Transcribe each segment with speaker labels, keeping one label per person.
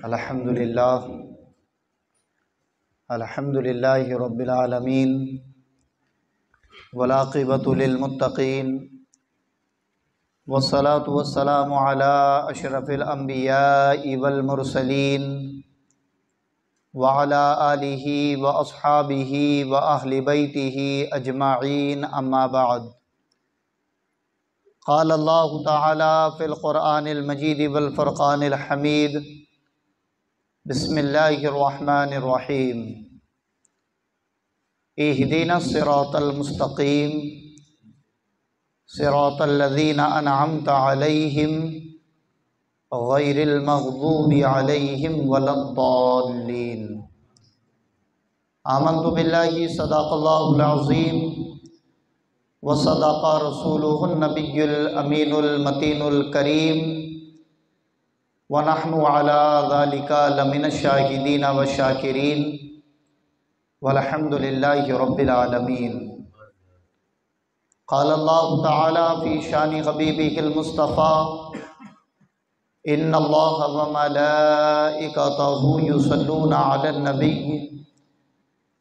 Speaker 1: الحمدللہ رب العالمین والعاقبۃ للمتقین والصلاة والسلام علی اشرف الانبیاء والمرسلین وعلی آلہ واصحابہ واہل بیتہ اجمعین، اما بعد۔ قال اللہ تعالی فی القرآن المجید والفرقان الحمید، بسم اللہ الرحمن الرحیم۔ اہدنا الصراط المستقیم صراط الذین انعمت علیہم غیر المغضوب علیہم ولا الضالین۔ آمنت باللہ، صدق اللہ العظیم وصدق رسولہ النبی الامین المتین الکریم، ونحن علی ذلک لمن الشاہدین والشاکرین، والحمد للہ رب العالمین۔ قال اللہ تعالی فی شان حبیبہ المصطفیٰ، ان اللہ وملائکتہ یصلون علی النبی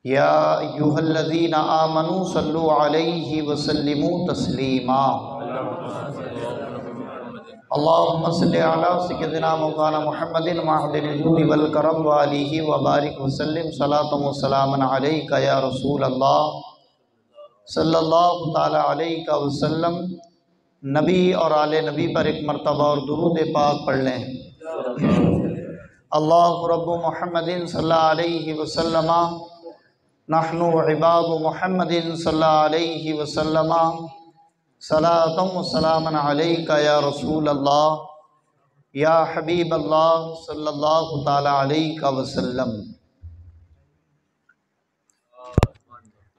Speaker 1: یا ایہا الذین آمنوا صلوا علیہ وسلموا تسلیما۔ اللہم صلی علی سیدنا مولانا محمد معدن الجود والکرم وآلہ وبارک وسلم صلاۃ و سلام علیک یا رسول اللہ صلی اللہ تعالی علیہ وسلم۔ نبی اور آل نبی پر ایک مرتبہ اور درود پاک پڑھ لیں۔ اللہ رب محمد صلی اللہ علیہ وسلم، نحن عباد محمد صلی اللہ علیہ وسلم، صلاۃ و سلام علیک یا رسول اللہ یا حبیب اللہ صلی اللہ تعالی علیہ وسلم۔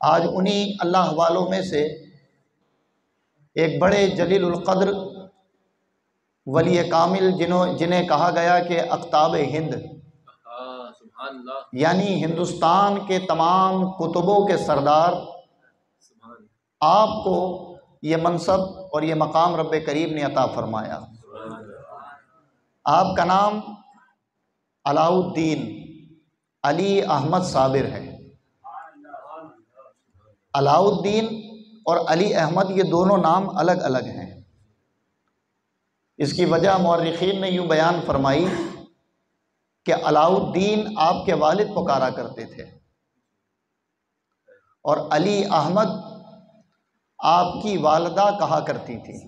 Speaker 1: آج انہی اللہ والوں میں سے ایک بڑے جلیل القدر ولی کامل جنہیں کہا گیا کہ اقطاب ہند، یعنی ہندوستان کے تمام کتبوں کے سردار، آپ کو یہ منصب اور یہ مقام رب کریم نے عطا فرمایا۔ آپ کا نام علاء الدین علی احمد صابر ہے۔ علاء الدین اور علی احمد یہ دونوں نام الگ الگ ہیں۔ اس کی وجہ مورخین نے یوں بیان فرمائی کہ علاء الدین آپ کے والد پکارا کرتے تھے اور علی احمد آپ کی والدہ کہا کرتی تھی،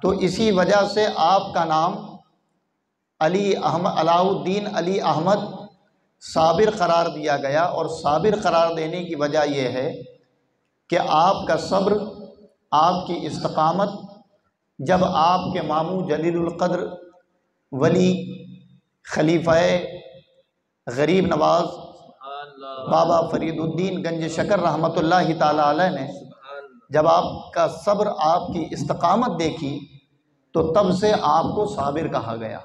Speaker 1: تو اسی وجہ سے آپ کا نام علاء الدین علی احمد صابر قرار دیا گیا۔ اور صابر قرار دینے کی وجہ یہ ہے کہ آپ کا صبر، آپ کی استقامت، جب آپ کے ماموں جلیل القدر ولی خلیفہ غریب نواز بابا فرید الدین گنج شکر رحمۃ اللہ تعالی علیہ نے جب آپ کا صبر، آپ کی استقامت دیکھی تو تب سے آپ کو صابر کہا گیا۔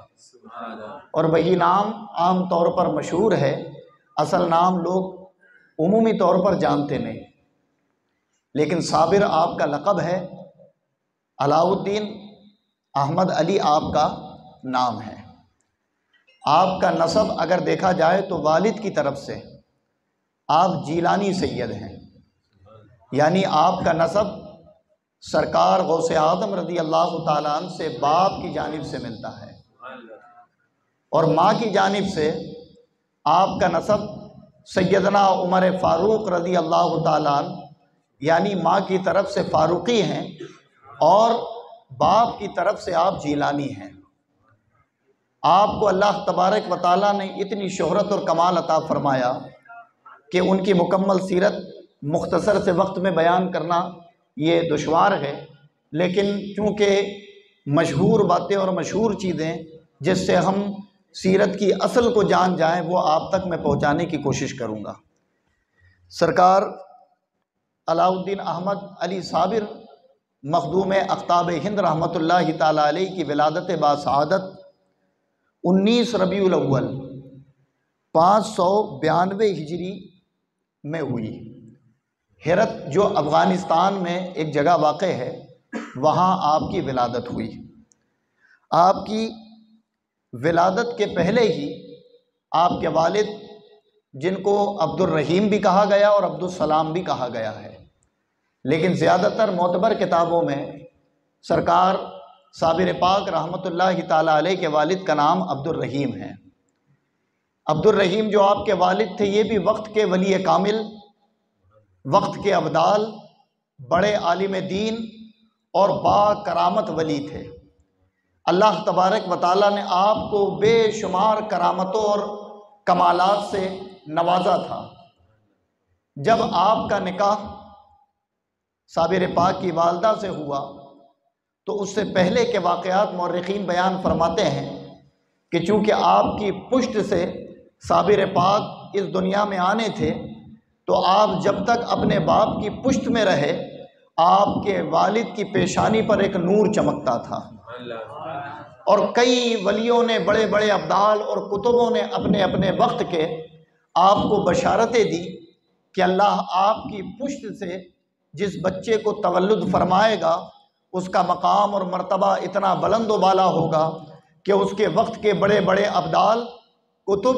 Speaker 1: اور وہی نام عام طور پر مشہور ہے، اصل نام لوگ عمومی طور پر جانتے نہیں، لیکن صابر آپ کا لقب ہے۔ علاء الدین احمد علی آپ کا نام ہے۔ آپ کا نسب اگر دیکھا جائے تو والد کی طرف سے آپ جیلانی سید ہیں، یعنی آپ کا نسب سرکار غوث اعظم رضی اللہ تعالیٰ عنہ سے باپ کی جانب سے ملتا ہے، اور ماں کی جانب سے آپ کا نسب سیدنا عمر فاروق رضی اللہ تعالیٰ عنہ، یعنی ماں کی طرف سے فاروقی ہیں اور باپ کی طرف سے آپ جیلانی ہیں۔ آپ کو اللہ تبارک و تعالیٰ نے اتنی شہرت اور کمال عطا فرمایا کہ ان کی مکمل سیرت مختصر سے وقت میں بیان کرنا یہ دشوار ہے، لیکن چونکہ مشہور باتیں اور مشہور چیزیں جس سے ہم سیرت کی اصل کو جان جائیں وہ آپ تک میں پہنچانے کی کوشش کروں گا۔ سرکار علاء الدین احمد علی صابر مخدوم اقطاب ہند رحمۃ اللہ تعالی علیہ کی ولادت باسعادت 19 ربیع الاول 592 ہجری میں ہوئی۔ ہرت جو افغانستان میں ایک جگہ واقع ہے، وہاں آپ کی ولادت ہوئی۔ آپ کی ولادت کے پہلے ہی آپ کے والد، جن کو عبد الرحیم بھی کہا گیا اور عبد السلام بھی کہا گیا ہے، لیکن زیادہ تر معتبر کتابوں میں سرکار صابر پاک رحمۃ اللہ تعالیٰ علیہ کے والد کا نام عبد الرحیم ہے۔ عبد الرحیم جو آپ کے والد تھے، یہ بھی وقت کے ولی کامل، وقت کے ابدال، بڑے عالم دین اور با کرامت ولی تھے۔ اللہ تبارک و تعالیٰ نے آپ کو بے شمار کرامتوں اور کمالات سے نوازا تھا۔ جب آپ کا نکاح صابر پاک کی والدہ سے ہوا تو اس سے پہلے کے واقعات مورخین بیان فرماتے ہیں کہ چونکہ آپ کی پشت سے صابر پاک اس دنیا میں آنے تھے، تو آپ جب تک اپنے باپ کی پشت میں رہے، آپ کے والد کی پیشانی پر ایک نور چمکتا تھا، اور کئی ولیوں نے، بڑے بڑے ابدال اور کتبوں نے اپنے اپنے وقت کے آپ کو بشارتیں دی کہ اللہ آپ کی پشت سے جس بچے کو تولد فرمائے گا، اس کا مقام اور مرتبہ اتنا بلند و بالا ہوگا کہ اس کے وقت کے بڑے بڑے ابدال، کتب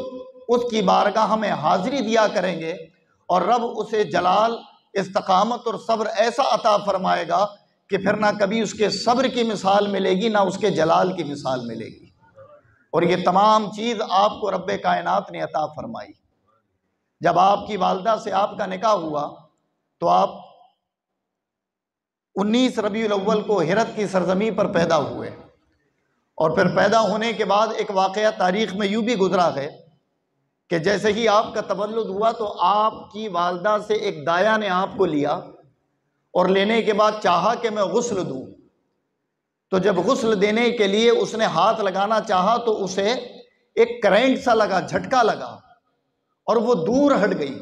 Speaker 1: اس کی بارگاہ میں حاضری دیا کریں گے، اور رب اسے جلال، استقامت اور صبر ایسا عطا فرمائے گا کہ پھر نہ کبھی اس کے صبر کی مثال ملے گی، نہ اس کے جلال کی مثال ملے گی۔ اور یہ تمام چیز آپ کو رب کائنات نے عطا فرمائی۔ جب آپ کی والدہ سے آپ کا نکاح ہوا تو آپ 19 ربیع الاول کو ہرت کی سرزمین پر پیدا ہوئے، اور پھر پیدا ہونے کے بعد ایک واقعہ تاریخ میں یوں بھی گزرا ہے کہ جیسے ہی آپ کا تولد ہوا تو آپ کی والدہ سے ایک دایا نے آپ کو لیا، اور لینے کے بعد چاہا کہ میں غسل دوں۔ تو جب غسل دینے کے لیے اس نے ہاتھ لگانا چاہا تو اسے ایک کرنٹ سا لگا، جھٹکا لگا، اور وہ دور ہٹ گئی۔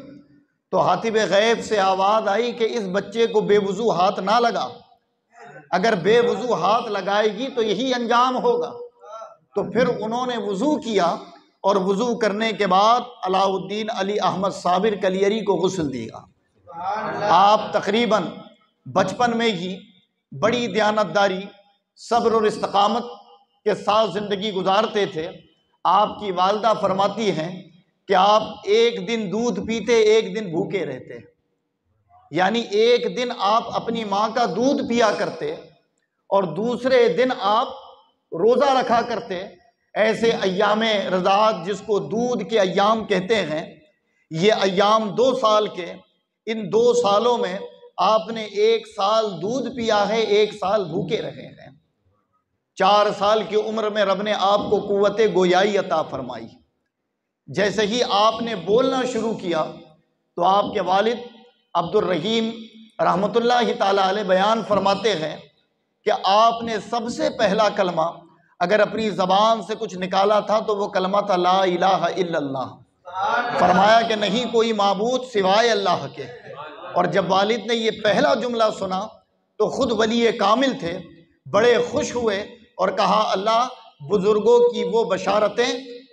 Speaker 1: تو حاتب غیب سے آواز آئی کہ اس بچے کو بے وضو ہاتھ نہ لگا، اگر بے وضو ہاتھ لگائے گی تو یہی انجام ہوگا۔ تو پھر انہوں نے وضو کیا، اور وضو کرنے کے بعد علاء الدین علی احمد صابر کلیری کو غسل دیا۔ آپ تقریباً بچپن میں ہی بڑی دیانتداری، صبر اور استقامت کے ساتھ زندگی گزارتے تھے۔ آپ کی والدہ فرماتی ہیں کہ آپ ایک دن دودھ پیتے، ایک دن بھوکے رہتے، یعنی ایک دن آپ اپنی ماں کا دودھ پیا کرتے اور دوسرے دن آپ روزہ رکھا کرتے۔ ایسے ایام رضاعت، جس کو دودھ کے ایام کہتے ہیں، یہ ایام 2 سال کے، ان 2 سالوں میں آپ نے 1 سال دودھ پیا ہے، 1 سال بھوکے رہے ہیں۔ 4 سال کی عمر میں رب نے آپ کو قوت گویائی عطا فرمائی۔ جیسے ہی آپ نے بولنا شروع کیا تو آپ کے والد عبد الرحیم رحمۃ اللہ تعالیٰ علیہ بیان فرماتے ہیں کہ آپ نے سب سے پہلا کلمہ اگر اپنی زبان سے کچھ نکالا تھا تو وہ کلمہ تھا لا الہ الا اللہ۔ فرمایا کہ نہیں کوئی معبود سوائے اللہ کے۔ اور جب والد نے یہ پہلا جملہ سنا تو خود ولی کامل تھے، بڑے خوش ہوئے اور کہا اللہ بزرگوں کی وہ بشارتیں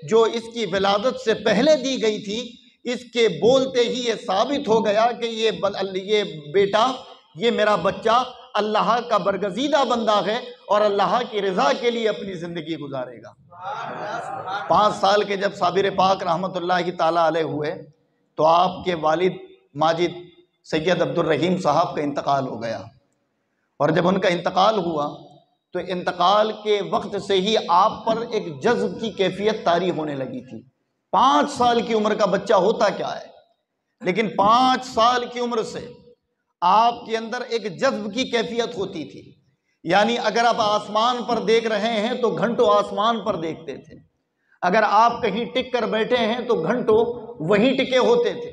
Speaker 1: جو اس کی ولادت سے پہلے دی گئی تھی، اس کے بولتے ہی یہ ثابت ہو گیا کہ یہ بیٹا، یہ میرا بچہ اللہ کا برگزیدہ بندہ ہے اور اللہ کی رضا کے لیے اپنی زندگی گزارے گا۔ 5 سال کے جب صابر پاک رحمۃ اللہ تعالیٰ علیہ ہوئے تو آپ کے والد ماجد سید عبد الرحیم صاحب کا انتقال ہو گیا، اور جب ان کا انتقال ہوا تو انتقال کے وقت سے ہی آپ پر ایک جذب کی کیفیت طاری ہونے لگی تھی۔ 5 سال کی عمر کا بچہ ہوتا کیا ہے، لیکن 5 سال کی عمر سے آپ کے اندر ایک جذب کی کیفیت ہوتی تھی، یعنی اگر آپ آسمان پر دیکھ رہے ہیں تو گھنٹوں آسمان پر دیکھتے تھے، اگر آپ کہیں ٹک کر بیٹھے ہیں تو گھنٹوں وہیں ٹکے ہوتے تھے،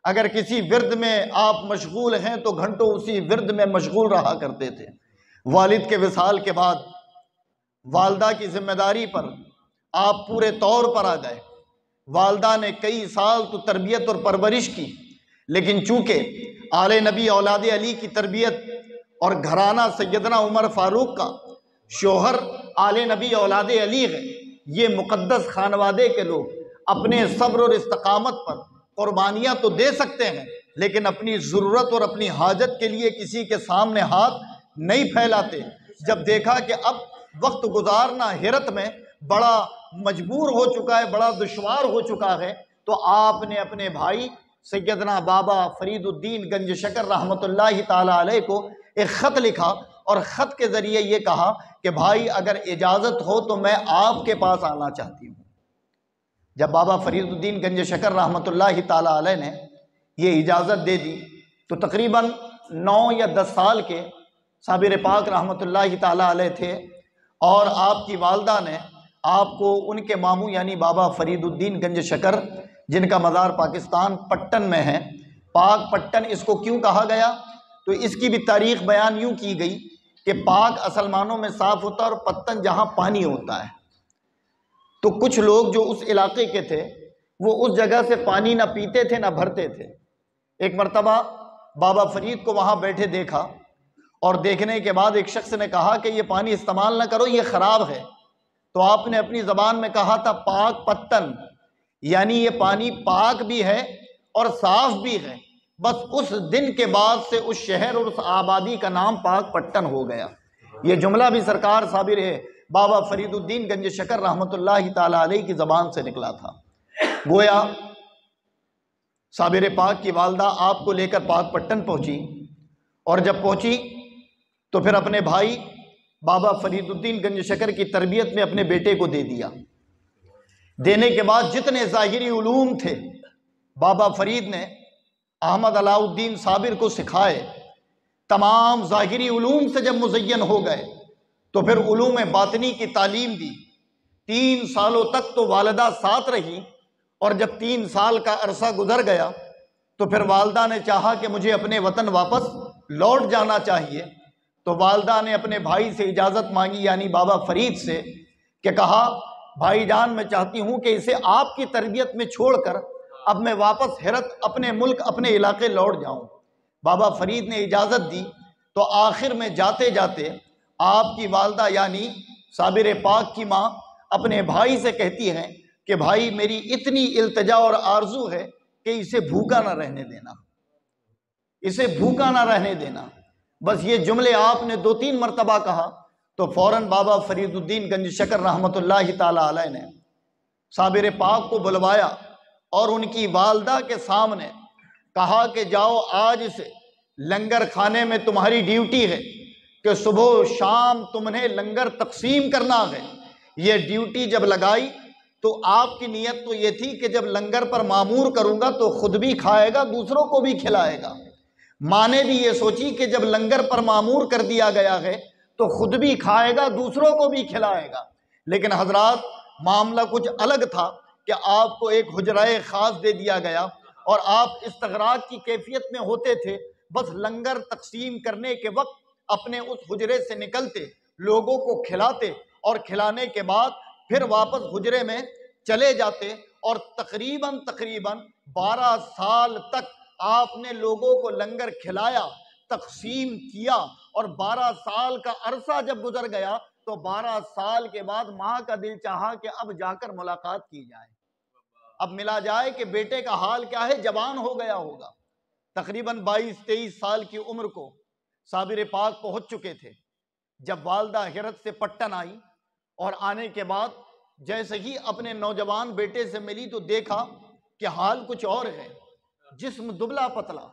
Speaker 1: اگر کسی ورد میں آپ مشغول ہیں تو گھنٹوں اسی ورد میں مشغول رہا کرتے تھے۔ والد کے وصال کے بعد والدہ کی ذمہ داری پر آپ پورے طور پر آ گئے۔ والدہ نے کئی سال تو تربیت اور پرورش کی، لیکن چونکہ آل نبی اولاد علی کی تربیت اور گھرانہ سیدنا عمر فاروق کا شوہر آل نبی اولاد علی ہے، یہ مقدس خانوادے کے لوگ اپنے صبر اور استقامت پر قربانیاں تو دے سکتے ہیں، لیکن اپنی ضرورت اور اپنی حاجت کے لیے کسی کے سامنے ہاتھ نہیں پھیلاتے۔ جب دیکھا کہ اب وقت گزارنا ہرت میں بڑا مجبور ہو چکا ہے، بڑا دشوار ہو چکا ہے، تو آپ نے اپنے بھائی سیدنا بابا فرید الدین گنج شکر رحمۃ اللہ تعالیٰ علیہ کو ایک خط لکھا، اور خط کے ذریعے یہ کہا کہ بھائی اگر اجازت ہو تو میں آپ کے پاس آنا چاہتی ہوں۔ جب بابا فرید الدین گنج شکر رحمۃ اللہ تعالیٰ علیہ نے یہ اجازت دے دی تو تقریباً 9 یا 10 سال کے صابر پاک رحمۃ اللہ تعالیٰ علیہ تھے، اور آپ کی والدہ نے آپ کو ان کے ماموں یعنی بابا فرید الدین گنج شکر، جن کا مزار پاکستان پٹن میں ہے، پاک پٹن اس کو کیوں کہا گیا تو اس کی بھی تاریخ بیان یوں کی گئی کہ پاک اصل معنوں میں صاف ہوتا ہے، اور پتن جہاں پانی ہوتا ہے، تو کچھ لوگ جو اس علاقے کے تھے وہ اس جگہ سے پانی نہ پیتے تھے نہ بھرتے تھے۔ ایک مرتبہ بابا فرید کو وہاں بیٹھے دیکھا، اور دیکھنے کے بعد ایک شخص نے کہا کہ یہ پانی استعمال نہ کرو، یہ خراب ہے، تو آپ نے اپنی زبان میں کہا تھا پاک پتن، یعنی یہ پانی پاک بھی ہے اور صاف بھی ہے۔ بس اس دن کے بعد سے اس شہر اور اس آبادی کا نام پاک پٹن ہو گیا۔ یہ جملہ بھی سرکار صابر ہے بابا فرید الدین گنج شکر رحمۃ اللہ تعالیٰ علیہ کی زبان سے نکلا تھا۔ گویا صابر پاک کی والدہ آپ کو لے کر پاک پٹن پہنچی، اور جب پہنچی تو پھر اپنے بھائی بابا فرید الدین گنج شکر کی تربیت میں اپنے بیٹے کو دے دیا۔ دینے کے بعد جتنے ظاہری علوم تھے بابا فرید نے احمد علاء الدین صابر کو سکھائے، تمام ظاہری علوم سے جب مزین ہو گئے تو پھر علوم باطنی کی تعلیم دی۔ 3 سالوں تک تو والدہ ساتھ رہی، اور جب 3 سال کا عرصہ گزر گیا تو پھر والدہ نے چاہا کہ مجھے اپنے وطن واپس لوٹ جانا چاہیے، تو والدہ نے اپنے بھائی سے اجازت مانگی یعنی بابا فرید سے، کہ کہا بھائی جان میں چاہتی ہوں کہ اسے آپ کی تربیت میں چھوڑ کر اب میں واپس ہرت اپنے ملک اپنے علاقے لوٹ جاؤں۔ بابا فرید نے اجازت دی، تو آخر میں جاتے جاتے آپ کی والدہ یعنی صابر پاک کی ماں اپنے بھائی سے کہتی ہیں کہ بھائی میری اتنی التجا اور آرزو ہے کہ اسے بھوکا نہ رہنے دینا، اسے بھوکا نہ رہنے دینا۔ بس یہ جملے آپ نے 2-3 مرتبہ کہا تو فوراً بابا فرید الدین گنج شکر رحمۃ اللہ تعالیٰ علیہ نے صابر پاک کو بلوایا، اور ان کی والدہ کے سامنے کہا کہ جاؤ آج سے لنگر کھانے میں تمہاری ڈیوٹی ہے کہ صبح و شام تم نے لنگر تقسیم کرنا ہے۔ یہ ڈیوٹی جب لگائی تو آپ کی نیت تو یہ تھی کہ جب لنگر پر معمور کروں گا تو خود بھی کھائے گا، دوسروں کو بھی کھلائے گا۔ ماں نے بھی یہ سوچی کہ جب لنگر پر معمور کر دیا گیا ہے تو خود بھی کھائے گا، دوسروں کو بھی کھلائے گا۔ لیکن حضرات معاملہ کچھ الگ تھا کہ آپ کو ایک حجرہ خاص دے دیا گیا، اور آپ استغراق کی کیفیت میں ہوتے تھے۔ بس لنگر تقسیم کرنے کے وقت اپنے اس حجرے سے نکلتے، لوگوں کو کھلاتے، اور کھلانے کے بعد پھر واپس حجرے میں چلے جاتے، اور تقریباً 12 سال تک آپ نے لوگوں کو لنگر کھلایا، تقسیم کیا، اور 12 سال کا عرصہ جب گزر گیا تو 12 سال کے بعد ماں کا دل چاہا کہ اب جا کر ملاقات کی جائے، اب ملا جائے کہ بیٹے کا حال کیا ہے، جوان ہو گیا ہوگا۔ تقریباً 22-23 سال کی عمر کو صابر پاک پہنچ چکے تھے جب والدہ ہرت سے پٹن آئی، اور آنے کے بعد جیسے ہی اپنے نوجوان بیٹے سے ملی تو دیکھا کہ حال کچھ اور ہے، جسم دبلا پتلا،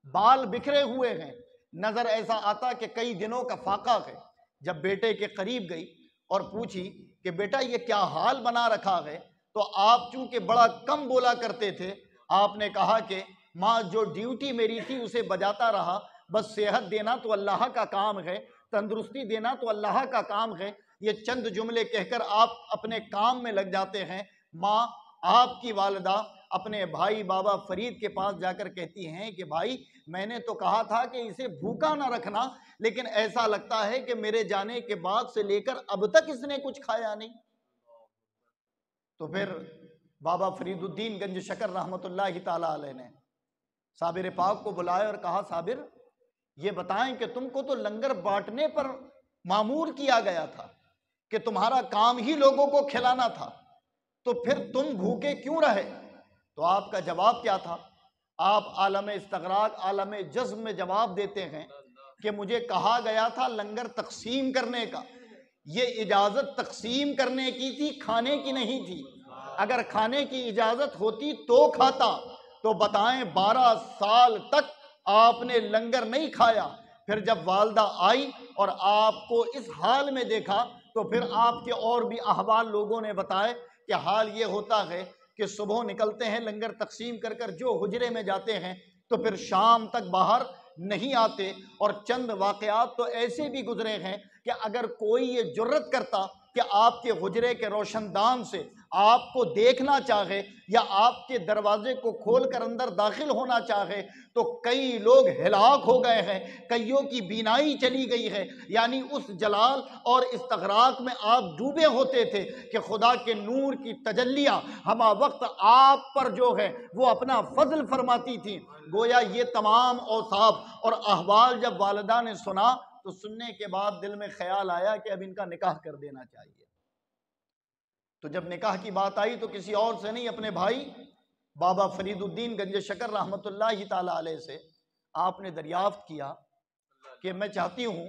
Speaker 1: بال بکھرے ہوئے ہیں، نظر ایسا آتا کہ کئی دنوں کا فاقہ ہے۔ جب بیٹے کے قریب گئی اور پوچھی کہ بیٹا یہ کیا حال بنا رکھا ہے، تو آپ چونکہ بڑا کم بولا کرتے تھے، آپ نے کہا کہ ماں جو ڈیوٹی میری تھی اسے بجاتا رہا، بس صحت دینا تو اللہ کا کام ہے، تندرستی دینا تو اللہ کا کام ہے۔ یہ چند جملے کہہ کر آپ اپنے کام میں لگ جاتے ہیں۔ ماں آپ کی والدہ اپنے بھائی بابا فرید کے پاس جا کر کہتی ہیں کہ بھائی میں نے تو کہا تھا کہ اسے بھوکا نہ رکھنا، لیکن ایسا لگتا ہے کہ میرے جانے کے بعد سے لے کر اب تک اس نے کچھ کھایا نہیں۔ تو پھر بابا فرید الدین گنج شکر رحمۃ اللہ تعالیٰ علیہ نے صابر پاک کو بلائے اور کہا صابر یہ بتائیں کہ تم کو تو لنگر بانٹنے پر معمور کیا گیا تھا کہ تمہارا کام ہی لوگوں کو کھلانا تھا، تو پھر تم بھوکے کیوں رہے؟ تو آپ کا جواب کیا تھا؟ آپ عالم استغراق عالم جذب میں جواب دیتے ہیں کہ مجھے کہا گیا تھا لنگر تقسیم کرنے کا، یہ اجازت تقسیم کرنے کی تھی، کھانے کی نہیں تھی۔ اگر کھانے کی اجازت ہوتی تو کھاتا، تو بتائیں 12 سال تک آپ نے لنگر نہیں کھایا۔ پھر جب والدہ آئی اور آپ کو اس حال میں دیکھا تو پھر آپ کے اور بھی احوال لوگوں نے بتائے کہ حال یہ ہوتا ہے کہ صبح نکلتے ہیں لنگر تقسیم کر کر جو حجرے میں جاتے ہیں تو پھر شام تک باہر نہیں آتے۔ اور چند واقعات تو ایسے بھی گزرے ہیں کہ اگر کوئی یہ جرت کرتا کہ آپ کے حجرے کے روشن دان سے آپ کو دیکھنا چاہے یا آپ کے دروازے کو کھول کر اندر داخل ہونا چاہے تو کئی لوگ ہلاک ہو گئے ہیں، کئیوں کی بینائی چلی گئی ہے۔ یعنی اس جلال اور استغراق میں آپ ڈوبے ہوتے تھے کہ خدا کے نور کی تجلیاں ہمہ وقت آپ پر جو ہے وہ اپنا فضل فرماتی تھیں۔ گویا یہ تمام اوصاف اور احوال جب والدہ نے سنا تو سننے کے بعد دل میں خیال آیا کہ اب ان کا نکاح کر دینا چاہیے۔ تو جب نکاح کی بات آئی تو کسی اور سے نہیں، اپنے بھائی بابا فرید الدین گنج شکر رحمۃ اللہ تعالی علیہ سے آپ نے دریافت کیا کہ میں چاہتی ہوں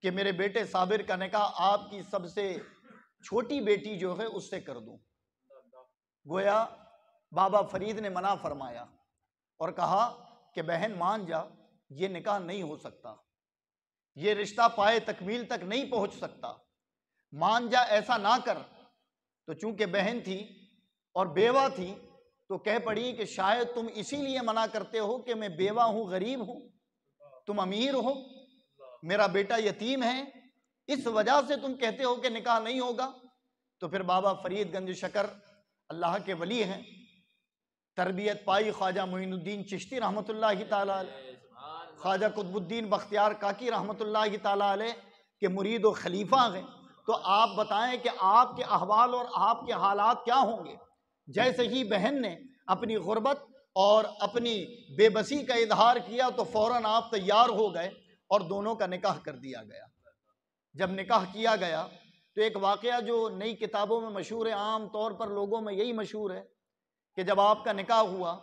Speaker 1: کہ میرے بیٹے صابر کا نکاح آپ کی سب سے چھوٹی بیٹی جو ہے اس سے کر دوں۔ گویا بابا فرید نے منع فرمایا اور کہا کہ بہن مان جا، یہ نکاح نہیں ہو سکتا، یہ رشتہ پائے تکمیل تک نہیں پہنچ سکتا، مان جا، ایسا نہ کر۔ تو چونکہ بہن تھی اور بیوہ تھی تو کہہ پڑی کہ شاید تم اسی لیے منع کرتے ہو کہ میں بیوہ ہوں، غریب ہوں، تم امیر ہو، میرا بیٹا یتیم ہے، اس وجہ سے تم کہتے ہو کہ نکاح نہیں ہوگا۔ تو پھر بابا فرید گنج شکر اللہ کے ولی ہیں، تربیت پائی خواجہ معین الدین چشتی رحمۃ اللہ تعالی علیہ، خواجہ قطب الدین بختیار کاکی رحمۃ اللہ تعالی علیہ کے مرید و خلیفہ ہیں۔ تو آپ بتائیں کہ آپ کے احوال اور آپ کے حالات کیا ہوں گے۔ جیسے ہی بہن نے اپنی غربت اور اپنی بے بسی کا اظہار کیا تو فوراً آپ تیار ہو گئے اور دونوں کا نکاح کر دیا گیا۔ جب نکاح کیا گیا تو ایک واقعہ جو نئی کتابوں میں مشہور ہے، عام طور پر لوگوں میں یہی مشہور ہے کہ جب آپ کا نکاح ہوا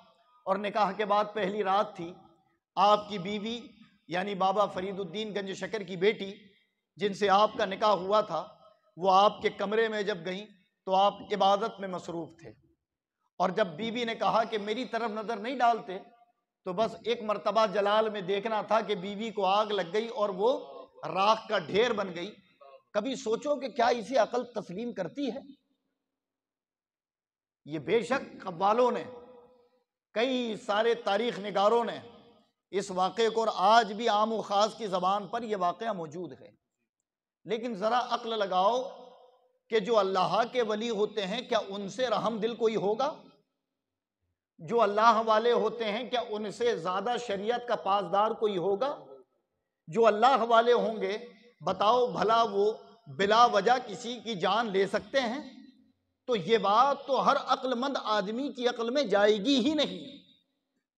Speaker 1: اور نکاح کے بعد پہلی رات تھی، آپ کی بیوی یعنی بابا فرید الدین گنج شکر کی بیٹی جن سے آپ کا نکاح ہوا تھا وہ آپ کے کمرے میں جب گئیں تو آپ عبادت میں مصروف تھے، اور جب بیوی نے کہا کہ میری طرف نظر نہیں ڈالتے تو بس ایک مرتبہ جلال میں دیکھنا تھا کہ بیوی کو آگ لگ گئی اور وہ راکھ کا ڈھیر بن گئی۔ کبھی سوچو کہ کیا اسے عقل تسلیم کرتی ہے؟ یہ بے شک قوالوں نے، کئی سارے تاریخ نگاروں نے اس واقعے کو، اور آج بھی عام و خاص کی زبان پر یہ واقعہ موجود ہے، لیکن ذرا عقل لگاؤ کہ جو اللہ کے ولی ہوتے ہیں کیا ان سے رحم دل کوئی ہوگا؟ جو اللہ والے ہوتے ہیں کیا ان سے زیادہ شریعت کا پاسدار کوئی ہوگا؟ جو اللہ والے ہوں گے بتاؤ بھلا وہ بلا وجہ کسی کی جان لے سکتے ہیں؟ تو یہ بات تو ہر عقل مند آدمی کی عقل میں جائے گی ہی نہیں۔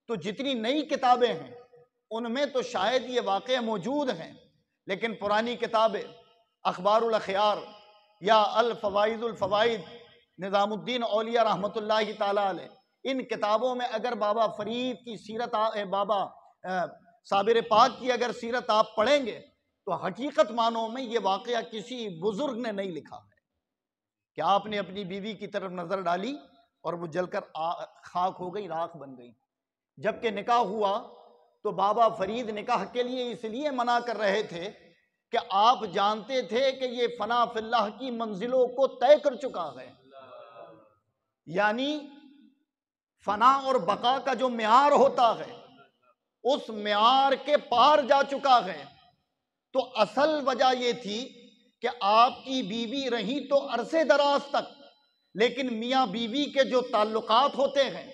Speaker 1: تو جتنی نئی کتابیں ہیں ان میں تو شاید یہ واقعہ موجود ہیں، لیکن پرانی کتابیں اخبار الاخیار یا الفوائد الفوائد نظام الدین اولیاء رحمۃ اللہ تعالی علیہ، ان کتابوں میں اگر بابا فرید کی سیرت، بابا صابر پاک کی اگر سیرت آپ پڑھیں گے تو حقیقت معنوں میں یہ واقعہ کسی بزرگ نے نہیں لکھا ہے کہ آپ نے اپنی بیوی کی طرف نظر ڈالی اور وہ جل کر خاک ہو گئی، راکھ بن گئی۔ جبکہ نکاح ہوا تو بابا فرید نکاح کے لیے اس لیے منع کر رہے تھے کہ آپ جانتے تھے کہ یہ فنا فی اللہ کی منزلوں کو طے کر چکا ہے، یعنی فنا اور بقا کا جو معیار ہوتا ہے اس معیار کے پار جا چکا ہے۔ تو اصل وجہ یہ تھی کہ آپ کی بیوی رہی تو عرصے دراز تک، لیکن میاں بیوی کے جو تعلقات ہوتے ہیں،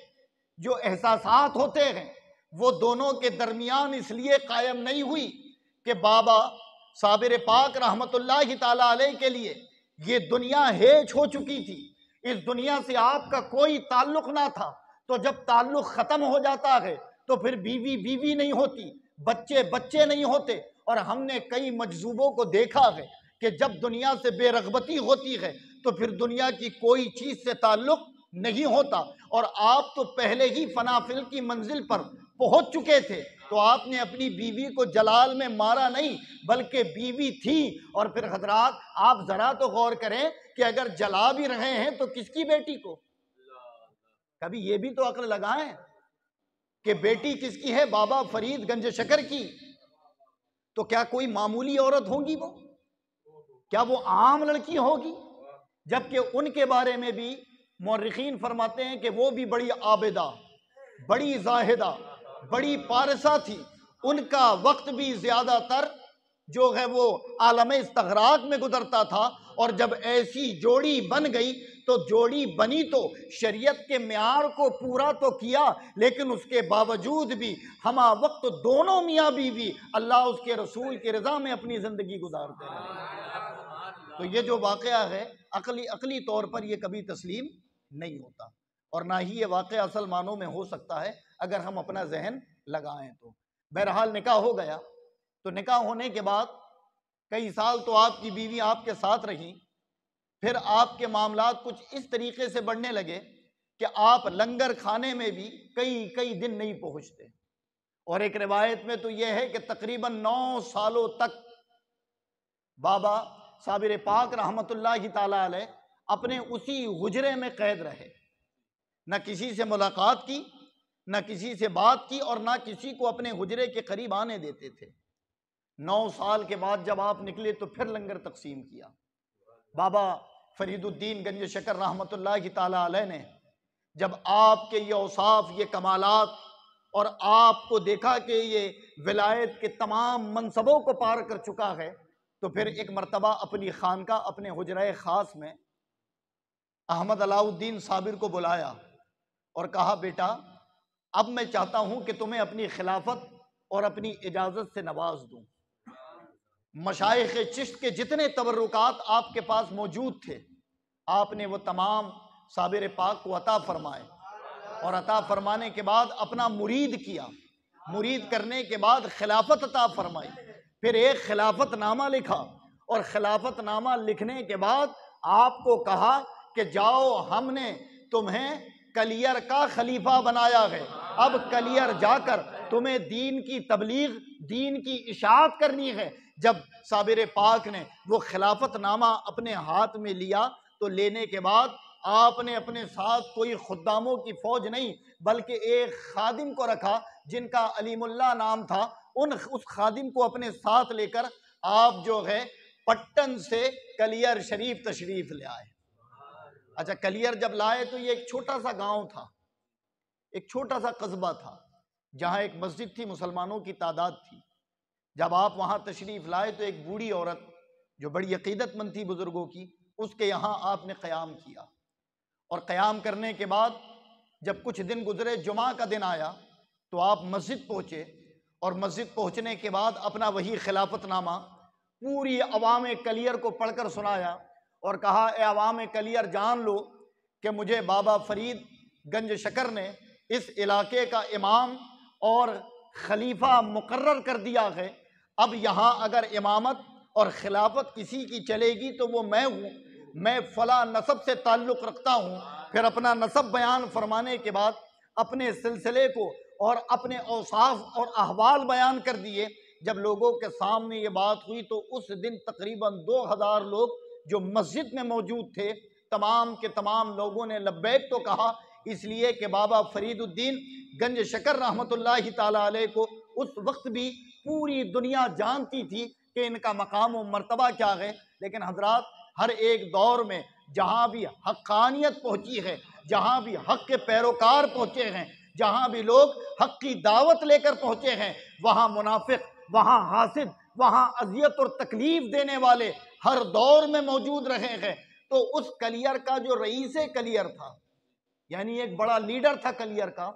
Speaker 1: جو احساسات ہوتے ہیں، وہ دونوں کے درمیان اس لیے قائم نہیں ہوئی کہ بابا صابر پاک رحمت اللہ تعالی علیہ کے لیے یہ دنیا ہیچ ہو چکی تھی، اس دنیا سے آپ کا کوئی تعلق نہ تھا۔ تو جب تعلق ختم ہو جاتا ہے تو پھر بیوی بیوی نہیں ہوتی، بچے بچے نہیں ہوتے، اور ہم نے کئی مجذوبوں کو دیکھا ہے کہ جب دنیا سے بے رغبتی ہوتی ہے تو پھر دنیا کی کوئی چیز سے تعلق نہیں ہوتا، اور آپ تو پہلے ہی فنا فل کی منزل پر پہنچ چکے تھے۔ تو آپ نے اپنی بیوی کو جلال میں مارا نہیں بلکہ بیوی تھی۔ اور پھر حضرات آپ ذرا تو غور کریں کہ اگر جلا بھی رہے ہیں تو کس کی بیٹی کو؟ کبھی یہ بھی تو عقل لگائیں کہ بیٹی کس کی ہے؟ بابا فرید گنج شکر کی۔ تو کیا کوئی معمولی عورت ہوگی وہ؟ کیا وہ عام لڑکی ہوگی؟ جبکہ ان کے بارے میں بھی مورخین فرماتے ہیں کہ وہ بھی بڑی عابدہ، بڑی زاہدہ، بڑی پارسہ تھی۔ ان کا وقت بھی زیادہ تر جو ہے وہ عالم استغراق میں گزرتا تھا، اور جب ایسی جوڑی بن گئی تو جوڑی بنی تو شریعت کے معیار کو پورا تو کیا، لیکن اس کے باوجود بھی ہمہ وقت دونوں میاں بیوی اللہ اس کے رسول کی رضا میں اپنی زندگی گزارتے رہے۔ تو یہ جو واقعہ ہے عقلی طور پر یہ کبھی تسلیم نہیں ہوتا، اور نہ ہی یہ واقعہ اصل معنوں میں ہو سکتا ہے اگر ہم اپنا ذہن لگائیں تو۔ بہرحال نکاح ہو گیا، تو نکاح ہونے کے بعد کئی سال تو آپ کی بیوی آپ کے ساتھ رہی، پھر آپ کے معاملات کچھ اس طریقے سے بڑھنے لگے کہ آپ لنگر کھانے میں بھی کئی دن نہیں پہنچتے، اور ایک روایت میں تو یہ ہے کہ تقریباً 9 سالوں تک بابا صابر پاک رحمت اللہ تعالی علیہ اپنے اسی حجرے میں قید رہے، نہ کسی سے ملاقات کی، نہ کسی سے بات کی، اور نہ کسی کو اپنے حجرے کے قریب آنے دیتے تھے۔ 9 سال کے بعد جب آپ نکلے تو پھر لنگر تقسیم کیا۔ بابا فرید الدین گنج شکر رحمت اللہ تعالی علیہ نے جب آپ کے یہ اوصاف، یہ کمالات، اور آپ کو دیکھا کہ یہ ولایت کے تمام منصبوں کو پار کر چکا ہے، تو پھر ایک مرتبہ اپنی خانقاہ، اپنے حجرہ خاص میں احمد علاء الدین صابر کو بلایا اور کہا بیٹا اب میں چاہتا ہوں کہ تمہیں اپنی خلافت اور اپنی اجازت سے نواز دوں۔ مشائخ چشت کے جتنے تبرکات آپ کے پاس موجود تھے آپ نے وہ تمام صابر پاک کو عطا فرمائے، اور عطا فرمانے کے بعد اپنا مرید کیا، مرید کرنے کے بعد خلافت عطا فرمائی، پھر ایک خلافت نامہ لکھا، اور خلافت نامہ لکھنے کے بعد آپ کو کہا کہ جاؤ ہم نے تمہیں کلیر کا خلیفہ بنایا ہے، اب کلیر جا کر تمہیں دین کی تبلیغ، دین کی اشاعت کرنی ہے۔ جب صابر پاک نے وہ خلافت نامہ اپنے ہاتھ میں لیا تو لینے کے بعد آپ نے اپنے ساتھ کوئی خداموں کی فوج نہیں بلکہ ایک خادم کو رکھا جن کا علیم اللہ نام تھا، اس خادم کو اپنے ساتھ لے کر آپ جو ہے پٹن سے کلیر شریف تشریف لے آئے۔ اچھا، کلیر جب لائے تو یہ ایک چھوٹا سا گاؤں تھا، ایک چھوٹا سا قصبہ تھا جہاں ایک مسجد تھی، مسلمانوں کی تعداد تھی۔ جب آپ وہاں تشریف لائے تو ایک بوڑھی عورت جو بڑی عقیدت مند تھی بزرگوں کی، اس کے یہاں آپ نے قیام کیا، اور قیام کرنے کے بعد جب کچھ دن گزرے، جمعہ کا دن آیا تو آپ مسجد پہنچے، اور مسجد پہنچنے کے بعد اپنا وہی خلافت نامہ پوری عوام کلیر کو پڑھ کر سنایا اور کہا اے عوام کلیر جان لو کہ مجھے بابا فرید گنج شکر نے اس علاقے کا امام اور خلیفہ مقرر کر دیا ہے، اب یہاں اگر امامت اور خلافت کسی کی چلے گی تو وہ میں ہوں، میں فلاں نسب سے تعلق رکھتا ہوں۔ پھر اپنا نسب بیان فرمانے کے بعد اپنے سلسلے کو اور اپنے اوصاف اور احوال بیان کر دیے۔ جب لوگوں کے سامنے یہ بات ہوئی تو اس دن تقریباً 2000 لوگ جو مسجد میں موجود تھے، تمام کے تمام لوگوں نے لبیک تو کہا، اس لیے کہ بابا فرید الدین گنج شکر رحمت اللہ تعالی علیہ کو اس وقت بھی پوری دنیا جانتی تھی کہ ان کا مقام و مرتبہ کیا ہے۔ لیکن حضرات ہر ایک دور میں جہاں بھی حقانیت پہنچی ہے، جہاں بھی حق کے پیروکار پہنچے ہیں، جہاں بھی لوگ حق کی دعوت لے کر پہنچے ہیں، وہاں منافق، وہاں حاسد، وہاں اذیت اور تکلیف دینے والے ہر دور میں موجود رہے ہیں۔ تو اس کلیر کا جو رئیس کلیر تھا، یعنی ایک بڑا لیڈر تھا کلیر کا،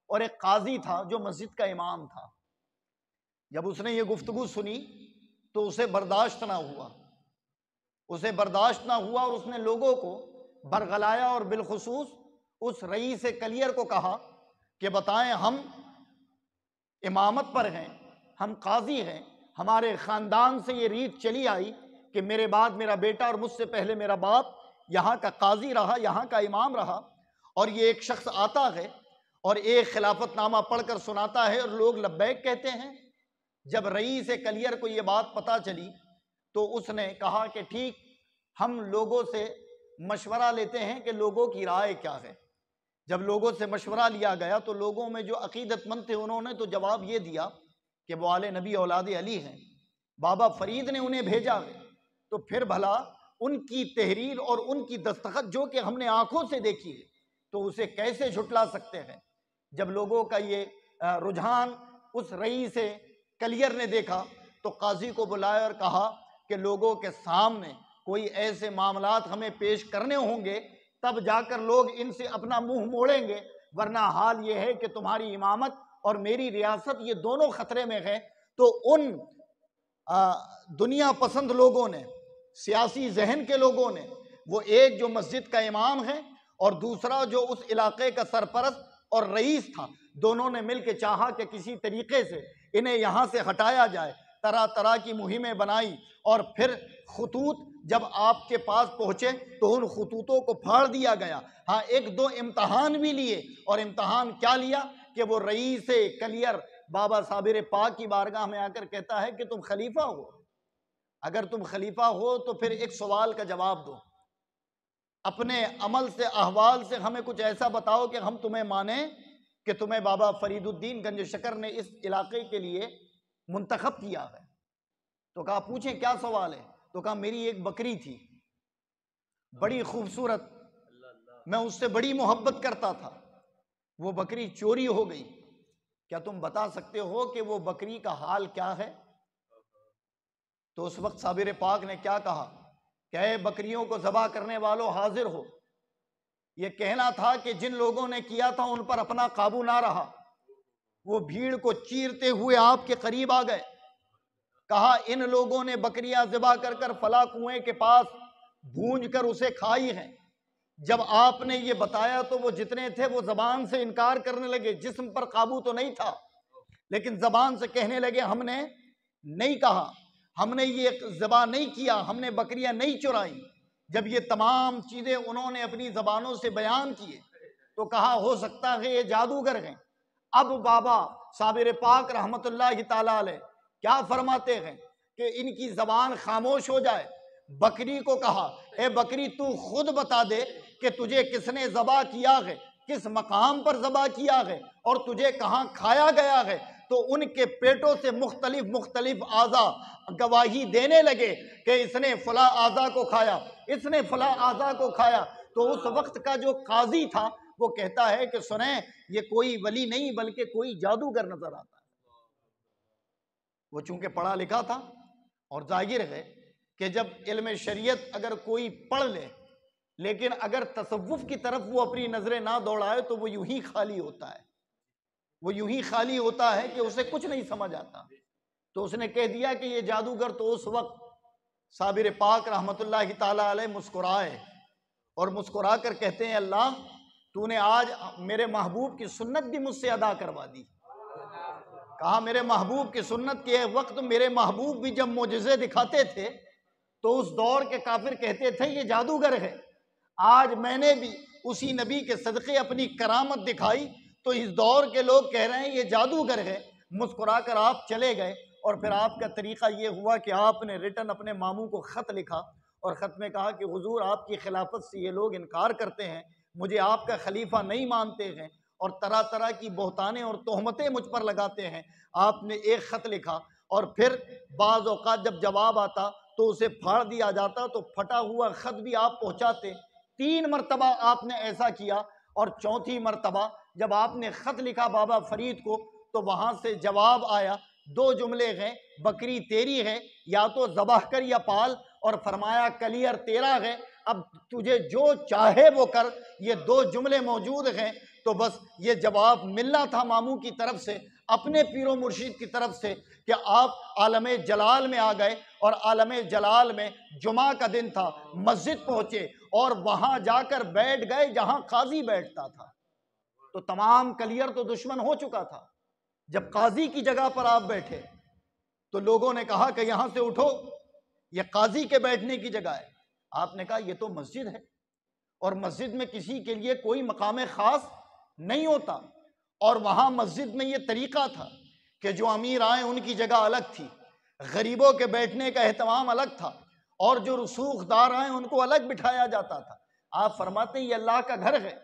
Speaker 1: اور ایک قاضی تھا جو مسجد کا امام تھا، جب اس نے یہ گفتگو سنی تو اسے برداشت نہ ہوا، اور اس نے لوگوں کو برگلایا، اور بالخصوص اس رئیس کلیر کو کہا کہ بتائیں ہم امامت پر ہیں، ہم قاضی ہیں، ہمارے خاندان سے یہ ریت چلی آئی کہ میرے بعد میرا بیٹا اور مجھ سے پہلے میرا باپ یہاں کا قاضی رہا، یہاں کا امام رہا، اور یہ ایک شخص آتا ہے اور ایک خلافت نامہ پڑھ کر سناتا ہے اور لوگ لبیک کہتے ہیں۔ جب رئیس کلیر کو یہ بات پتہ چلی تو اس نے کہا کہ ٹھیک، ہم لوگوں سے مشورہ لیتے ہیں کہ لوگوں کی رائے کیا ہے۔ جب لوگوں سے مشورہ لیا گیا تو لوگوں میں جو عقیدت مند تھے انہوں نے تو جواب یہ دیا کہ وہ آل نبی اولاد علی ہیں، بابا فرید نے انہیں بھیجا ہے، تو پھر بھلا ان کی تحریر اور ان کی دستخط جو کہ ہم نے آنکھوں سے دیکھی ہے تو اسے کیسے جھٹلا سکتے ہیں۔ جب لوگوں کا یہ رجحان اس رئیس کلیر نے دیکھا تو قاضی کو بلایا اور کہا کہ لوگوں کے سامنے کوئی ایسے معاملات ہمیں پیش کرنے ہوں گے تب جا کر لوگ ان سے اپنا منہ موڑیں گے، ورنہ حال یہ ہے کہ تمہاری امامت اور میری ریاست یہ دونوں خطرے میں ہیں۔ تو ان دنیا پسند لوگوں نے، سیاسی ذہن کے لوگوں نے، وہ ایک جو مسجد کا امام ہے اور دوسرا جو اس علاقے کا سرپرست اور رئیس تھا، دونوں نے مل کے چاہا کہ کسی طریقے سے انہیں یہاں سے ہٹایا جائے۔ طرح طرح کی مہمیں بنائی اور پھر خطوط جب آپ کے پاس پہنچے تو ان خطوطوں کو پھاڑ دیا گیا۔ ہاں، ایک دو امتحان بھی لیے، اور امتحان کیا لیا کہ وہ رئیس کلیر بابا صابر پاک کی بارگاہ میں آ کر کہتا ہے کہ تم خلیفہ ہو، اگر تم خلیفہ ہو تو پھر ایک سوال کا جواب دو، اپنے عمل سے، احوال سے ہمیں کچھ ایسا بتاؤ کہ ہم تمہیں مانیں کہ تمہیں بابا فرید الدین گنج شکر نے اس علاقے کے لیے منتخب کیا ہے۔ تو کہا پوچھیں کیا سوال ہے؟ تو کہا میری ایک بکری تھی بڑی خوبصورت، میں اس سے بڑی محبت کرتا تھا، وہ بکری چوری ہو گئی، کیا تم بتا سکتے ہو کہ وہ بکری کا حال کیا ہے؟ تو اس وقت صابر پاک نے کیا کہا کہ اے بکریوں کو ذبح کرنے والوں حاضر ہو۔ یہ کہنا تھا کہ جن لوگوں نے کیا تھا ان پر اپنا قابو نہ رہا، وہ بھیڑ کو چیرتے ہوئے آپ کے قریب آ گئے، کہا ان لوگوں نے بکریاں ذبح کر کر فلاں کنویں کے پاس بھونج کر اسے کھائی ہیں۔ جب آپ نے یہ بتایا تو وہ جتنے تھے وہ زبان سے انکار کرنے لگے، جسم پر قابو تو نہیں تھا لیکن زبان سے کہنے لگے ہم نے نہیں کہا، ہم نے یہ ذبح نہیں کیا، ہم نے بکریاں نہیں چرائیں۔ جب یہ تمام چیزیں انہوں نے اپنی زبانوں سے بیان کیے تو کہا ہو سکتا ہے یہ جادوگر ہیں۔ اب بابا صابر پاک رحمت اللہ تعالی علیہ کیا فرماتے ہیں کہ ان کی زبان خاموش ہو جائے۔ بکری کو کہا اے بکری تو خود بتا دے کہ تجھے کس نے ذبح کیا ہے، کس مقام پر ذبح کیا ہے اور تجھے کہاں کھایا گیا ہے۔ تو ان کے پیٹوں سے مختلف اعضاء گواہی دینے لگے کہ اس نے فلاں اعضاء کو کھایا، اس نے فلاں اعضاء کو کھایا۔ تو اس وقت کا جو قاضی تھا وہ کہتا ہے کہ سنیں، یہ کوئی ولی نہیں بلکہ کوئی جادوگر نظر آتا ہے۔ وہ چونکہ پڑھا لکھا تھا اور ظاہر ہے کہ جب علم شریعت اگر کوئی پڑھ لے لیکن اگر تصوف کی طرف وہ اپنی نظریں نہ دوڑائے تو وہ یوں ہی خالی ہوتا ہے، وہ یوں ہی خالی ہوتا ہے کہ اسے کچھ نہیں سمجھ آتا۔ تو اس نے کہہ دیا کہ یہ جادوگر، تو اس وقت صابر پاک رحمت اللہ تعالی علیہ مسکرائے اور مسکرا کر کہتے ہیں اللہ تو نے آج میرے محبوب کی سنت بھی مجھ سے ادا کروا دی۔ کہا میرے محبوب کی سنت کے وقت میرے محبوب بھی جب معجزے دکھاتے تھے تو اس دور کے کافر کہتے تھے یہ جادوگر ہے، آج میں نے بھی اسی نبی کے صدقے اپنی کرامت دکھائی تو اس دور کے لوگ کہہ رہے ہیں یہ جادوگر ہے۔ مسکرا کر آپ چلے گئے اور پھر آپ کا طریقہ یہ ہوا کہ آپ نے ریٹن اپنے ماموں کو خط لکھا اور خط میں کہا کہ حضور آپ کی خلافت سے یہ لوگ انکار کرتے ہیں، مجھے آپ کا خلیفہ نہیں مانتے ہیں اور طرح طرح کی بہتانیں اور تہمتیں مجھ پر لگاتے ہیں۔ آپ نے ایک خط لکھا اور پھر بعض اوقات جب جواب آتا تو اسے پھاڑ دیا جاتا، تو پھٹا ہوا خط بھی آپ پہنچاتے۔ 3 مرتبہ آپ نے ایسا کیا اور چوتھی مرتبہ جب آپ نے خط لکھا بابا فرید کو تو وہاں سے جواب آیا، 2 جملے ہیں، بکری تیری ہے یا تو ذبح کر یا پال، اور فرمایا کلیر تیرا ہے، اب تجھے جو چاہے وہ کر۔ یہ 2 جملے موجود ہیں تو بس یہ جواب ملنا تھا ماموں کی طرف سے، اپنے پیر و مرشید کی طرف سے، کہ آپ عالم جلال میں آ گئے اور عالم جلال میں جمعہ کا دن تھا، مسجد پہنچے اور وہاں جا کر بیٹھ گئے جہاں قاضی بیٹھتا تھا۔ تو تمام کلیر تو دشمن ہو چکا تھا، جب قاضی کی جگہ پر آپ بیٹھے تو لوگوں نے کہا کہ یہاں سے اٹھو، یہ قاضی کے بیٹھنے کی جگہ ہے۔ آپ نے کہا یہ تو مسجد ہے اور مسجد میں کسی کے لیے کوئی مقام خاص نہیں ہوتا، اور وہاں مسجد میں یہ طریقہ تھا کہ جو امیر آئیں ان کی جگہ الگ تھی، غریبوں کے بیٹھنے کا اہتمام الگ تھا، اور جو رسوخ دار آئیں ان کو الگ بٹھایا جاتا تھا۔ آپ فرماتے ہیں یہ اللہ کا گھر ہے،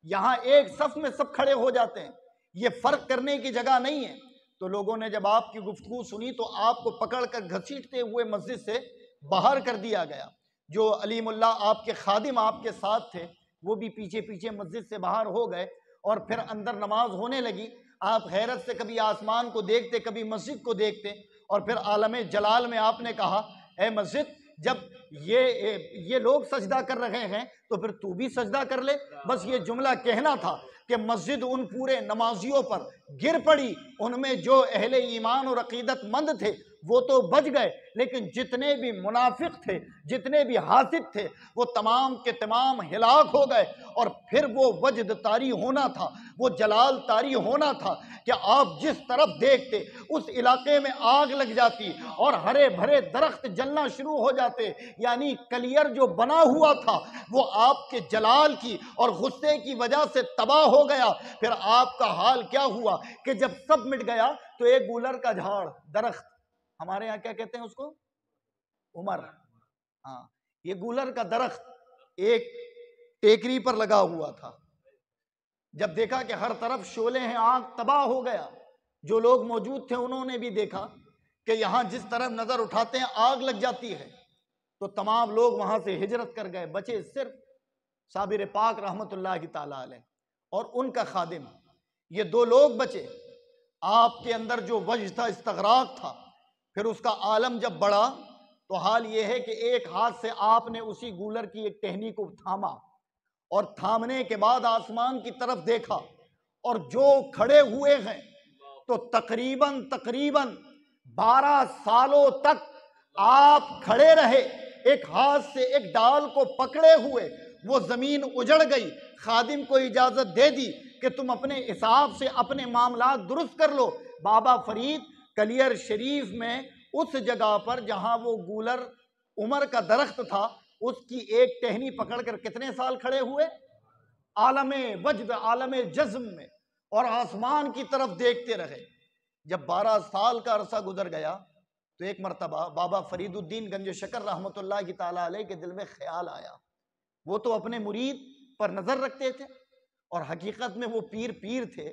Speaker 1: یہاں ایک صف میں سب کھڑے ہو جاتے ہیں، یہ فرق کرنے کی جگہ نہیں ہے۔ تو لوگوں نے جب آپ کی گفتگو سنی تو آپ کو پکڑ کر گھسیٹتے ہوئے مسجد سے باہر کر دیا گیا۔ جو علیم اللہ آپ کے خادم آپ کے ساتھ تھے وہ بھی پیچھے پیچھے مسجد سے باہر ہو گئے، اور پھر اندر نماز ہونے لگی۔ آپ حیرت سے کبھی آسمان کو دیکھتے، کبھی مسجد کو دیکھتے، اور پھر عالم جلال میں آپ نے کہا اے مسجد، جب یہ لوگ سجدہ کر رہے ہیں تو پھر تو بھی سجدہ کر لے۔ بس یہ جملہ کہنا تھا کہ مسجد ان پورے نمازیوں پر گر پڑی۔ ان میں جو اہل ایمان اور عقیدت مند تھے وہ تو بچ گئے، لیکن جتنے بھی منافق تھے، جتنے بھی حاسد تھے، وہ تمام کے تمام ہلاک ہو گئے۔ اور پھر وہ وجد طاری ہونا تھا، وہ جلال طاری ہونا تھا کہ آپ جس طرف دیکھتے اس علاقے میں آگ لگ جاتی اور ہرے بھرے درخت جلنا شروع ہو جاتے۔ یعنی کلیئر جو بنا ہوا تھا وہ آپ کے جلال کی اور غصے کی وجہ سے تباہ ہو گیا۔ پھر آپ کا حال کیا ہوا کہ جب سب مٹ گیا تو ایک گولر کا جھاڑ، درخت، ہمارے ہاں کیا کہتے ہیں اس کو، عمر، ہاں، یہ گولر کا درخت ایک ٹیکری پر لگا ہوا تھا۔ جب دیکھا کہ ہر طرف شعلے ہیں، آگ، تباہ ہو گیا۔ جو لوگ موجود تھے انہوں نے بھی دیکھا کہ یہاں جس طرف نظر اٹھاتے ہیں آگ لگ جاتی ہے، تو تمام لوگ وہاں سے ہجرت کر گئے، بچے صرف صابر پاک رحمت اللہ تعالیٰ علیہ اور ان کا خادم، یہ دو لوگ بچے۔ آپ کے اندر جو وجہ تھا، استغراق تھا، پھر اس کا عالم جب بڑھا تو حال یہ ہے کہ ایک ہاتھ سے آپ نے اسی گولر کی ایک ٹہنی کو تھاما، اور تھامنے کے بعد آسمان کی طرف دیکھا، اور جو کھڑے ہوئے ہیں تو تقریباً 12 سالوں تک آپ کھڑے رہے، ایک ہاتھ سے ایک ڈال کو پکڑے ہوئے۔ وہ زمین اجڑ گئی، خادم کو اجازت دے دی کہ تم اپنے حساب سے اپنے معاملات درست کر لو۔ بابا فرید کلیئر شریف میں اس جگہ پر جہاں وہ گولر عمر کا درخت تھا، اس کی ایک ٹہنی پکڑ کر کتنے سال کھڑے ہوئے؟ عالم وجد، عالم جزم میں، اور آسمان کی طرف دیکھتے رہے۔ جب 12 سال کا عرصہ گزر گیا تو ایک مرتبہ بابا فرید الدین گنج شکر رحمت اللہ تعالیٰ علیہ کے دل میں خیال آیا۔ وہ تو اپنے مرید پر نظر رکھتے تھے، اور حقیقت میں وہ پیر تھے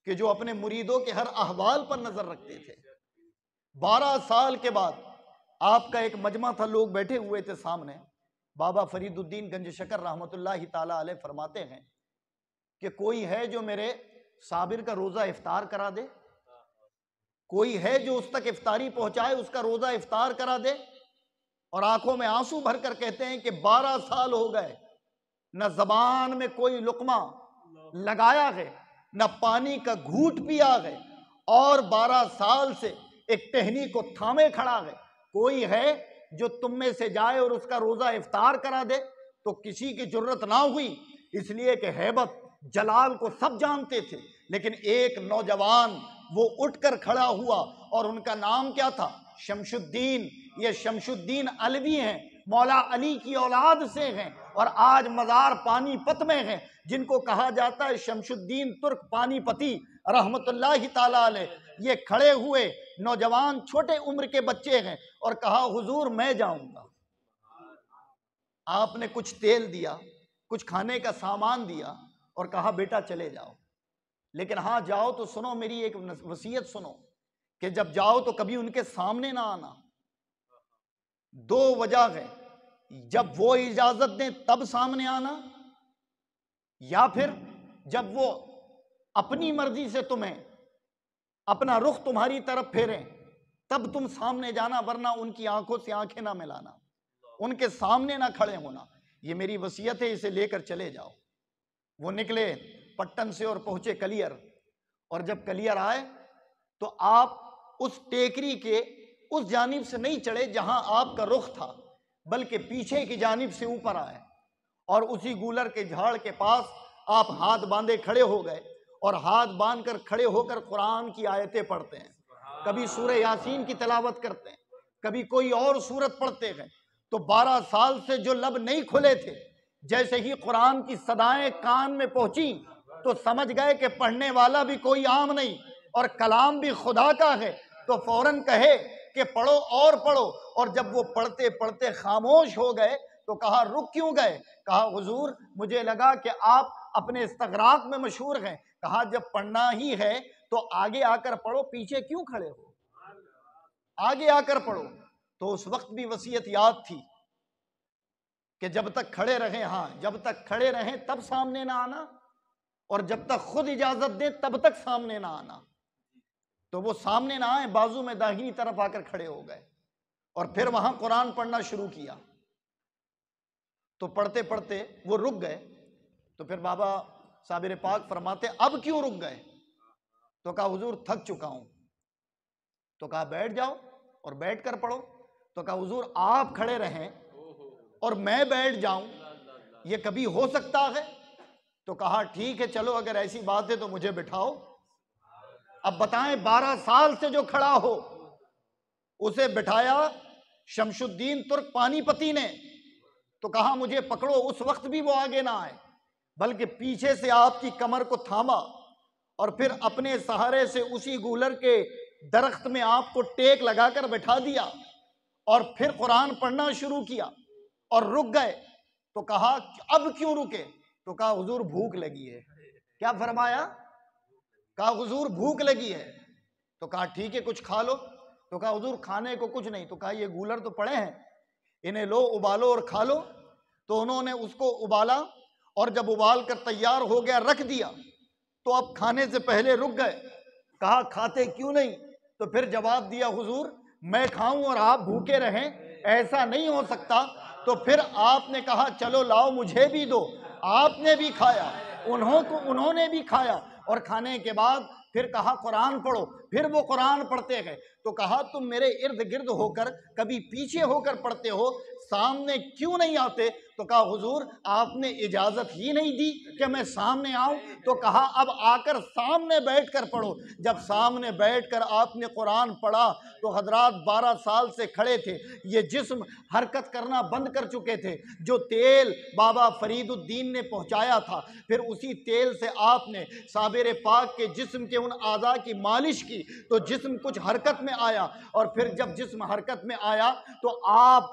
Speaker 1: کہ جو اپنے مریدوں کے ہر احوال پر نظر رکھتے تھے۔ 12 سال کے بعد آپ کا ایک مجمع تھا، لوگ بیٹھے ہوئے تھے سامنے۔ بابا فرید الدین گنج شکر رحمت اللہ تعالیٰ علیہ فرماتے ہیں کہ کوئی ہے جو میرے صابر کا روزہ افطار کرا دے، کوئی ہے جو اس تک افطاری پہنچائے، اس کا روزہ افطار کرا دے۔ اور آنکھوں میں آنسو بھر کر کہتے ہیں کہ 12 سال ہو گئے، نہ زبان میں کوئی لقمہ لگایا ہے، نہ پانی کا گھوٹ پیا ہے، اور 12 سال سے ایک ٹہنی کو تھامے کھڑا ہے۔ کوئی ہے جو تم میں سے جائے اور اس کا روزہ افطار کرا دے؟ تو کسی کی جرت نہ ہوئی، اس لیے کہ ہیبت جلال کو سب جانتے تھے، لیکن ایک نوجوان وہ اٹھ کر کھڑا ہوا، اور ان کا نام کیا تھا؟ شمش الدین۔ یہ شمش الدین علوی ہیں، مولا علی کی اولاد سے ہیں، اور آج مزار پانی پت میں ہیں، جن کو کہا جاتا ہے شمش الدین ترک پانی پتی رحمت اللہ تعالیٰ علیہ۔ یہ کھڑے ہوئے نوجوان چھوٹے عمر کے بچے ہیں، اور کہا حضور میں جاؤں گا۔ آپ نے کچھ تیل دیا، کچھ کھانے کا سامان دیا، اور کہا بیٹا چلے جاؤ، لیکن ہاں جاؤ تو سنو، میری ایک وصیت سنو کہ جب جاؤ تو کبھی ان کے سامنے نہ آنا۔ 2 وجہ ہے، جب وہ اجازت دیں تب سامنے آنا، یا پھر جب وہ اپنی مرضی سے تمہیں اپنا رخ تمہاری طرف پھیریں تب تم سامنے جانا، ورنہ ان کی آنکھوں سے آنکھیں نہ ملانا، ان کے سامنے نہ کھڑے ہونا۔ یہ میری وصیت ہے، اسے لے کر چلے جاؤ۔ وہ نکلے پٹن سے اور پہنچے کلیئر، اور جب کلیئر آئے تو آپ اس ٹیکری کے اس جانب سے نہیں چڑھے جہاں آپ کا رخ تھا، بلکہ پیچھے کی جانب سے اوپر آئے، اور اسی گولر کے جھاڑ کے پاس آپ ہاتھ باندھے کھڑے ہو گئے، اور ہاتھ باندھ کر کھڑے ہو کر قرآن کی آیتیں پڑھتے ہیں، کبھی سورہ یاسین کی تلاوت کرتے ہیں، کبھی کوئی اور سورت پڑھتے ہیں۔ تو 12 سال سے جو لب نہیں کھلے تھے، جیسے ہی قرآن کی صدائیں کان میں پہنچی تو سمجھ گئے کہ پڑھنے والا بھی کوئی عام نہیں اور کلام بھی خدا کا ہے، تو فوراً کہے کہ پڑھو اور پڑھو، اور جب وہ پڑھتے پڑھتے خاموش ہو گئے تو کہا رک کیوں گئے؟ کہا حضور مجھے لگا کہ آپ اپنے استغراق میں مشہور ہیں۔ کہا جب پڑھنا ہی ہے تو آگے آ کر پڑھو، پیچھے کیوں کھڑے ہو؟ آگے آ کر پڑھو۔ تو اس وقت بھی وصیت یاد تھی کہ جب تک کھڑے رہیں، ہاں جب تک کھڑے رہیں تب سامنے نہ آنا، اور جب تک خود اجازت دیں تب تک سامنے نہ آنا۔ تو وہ سامنے نہ آئے، بازو میں داہنی طرف آ کر کھڑے ہو گئے اور پھر وہاں قرآن پڑھنا شروع کیا۔ تو پڑھتے پڑھتے وہ رک گئے، تو پھر بابا صابر پاک فرماتے اب کیوں رک گئے؟ تو کہا حضور تھک چکا ہوں۔ تو کہا بیٹھ جاؤ اور بیٹھ کر پڑھو۔ تو کہا حضور آپ کھڑے رہیں اور میں بیٹھ جاؤں، یہ کبھی ہو سکتا ہے؟ تو کہا ٹھیک ہے چلو اگر ایسی بات ہے تو مجھے بٹھاؤ۔ اب بتائیں 12 سال سے جو کھڑا ہو، اسے بٹھایا شمس الدین ترک پانی پتی نے، تو کہا مجھے پکڑو۔ اس وقت بھی وہ آگے نہ آئے بلکہ پیچھے سے آپ کی کمر کو تھاما اور پھر اپنے سہارے سے اسی گولر کے درخت میں آپ کو ٹیک لگا کر بٹھا دیا اور پھر قرآن پڑھنا شروع کیا اور رک گئے۔ تو کہا اب کیوں رکے؟ تو کہا حضور بھوک لگی ہے۔ کیا فرمایا؟ کہا حضور بھوک لگی ہے۔ تو کہا ٹھیک ہے کچھ کھا لو۔ تو کہا حضور کھانے کو کچھ نہیں۔ تو کہا یہ گولر تو پڑے ہیں، انہیں لو ابالو اور کھا لو۔ تو انہوں نے اس کو ابالا اور جب ابال کر تیار ہو گیا رکھ دیا، تو اب کھانے سے پہلے رک گئے۔ کہا کھاتے کیوں نہیں؟ تو پھر جواب دیا حضور میں کھاؤں اور آپ بھوکے رہیں ایسا نہیں ہو سکتا۔ تو پھر آپ نے کہا چلو لاؤ مجھے بھی دو۔ آپ نے بھی کھایا، انہوں نے بھی کھایا، اور کھانے کے بعد پھر کہا قرآن پڑھو۔ پھر وہ قرآن پڑھتے گئے۔ تو کہا تم میرے ارد گرد ہو کر کبھی پیچھے ہو کر پڑھتے ہو، سامنے کیوں نہیں آتے؟ تو کہا حضور آپ نے اجازت ہی نہیں دی کہ میں سامنے آؤں۔ تو کہا اب آ کر سامنے بیٹھ کر پڑھو۔ جب سامنے بیٹھ کر آپ نے قرآن پڑھا تو حضرات 12 سال سے کھڑے تھے، یہ جسم حرکت کرنا بند کر چکے تھے۔ جو تیل بابا فرید الدین نے پہنچایا تھا، پھر اسی تیل سے آپ نے صابر پاک کے جسم کے ان اعضاء کی مالش کی تو جسم کچھ حرکت میں آیا، اور پھر جب جسم حرکت میں آیا تو آپ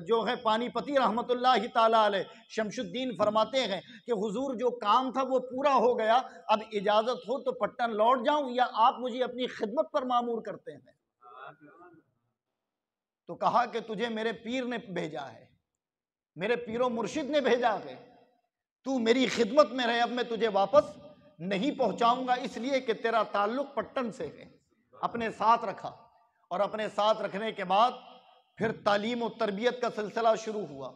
Speaker 1: جو ہے پانی پتی رحمت اللہ تعالیٰ علیہ شمس الدین فرماتے ہیں کہ حضور جو کام تھا وہ پورا ہو گیا، اب اجازت ہو تو پٹن لوٹ جاؤں یا آپ مجھے اپنی خدمت پر مامور کرتے ہیں؟ تو کہا کہ تجھے میرے پیر نے بھیجا ہے، میرے پیر و مرشد نے بھیجا ہے، تو میری خدمت میں رہے، اب میں تجھے واپس نہیں پہنچاؤں گا، اس لیے کہ تیرا تعلق پٹن سے ہے۔ اپنے ساتھ رکھا، اور اپنے ساتھ رکھنے کے بعد پھر تعلیم و تربیت کا سلسلہ شروع ہوا۔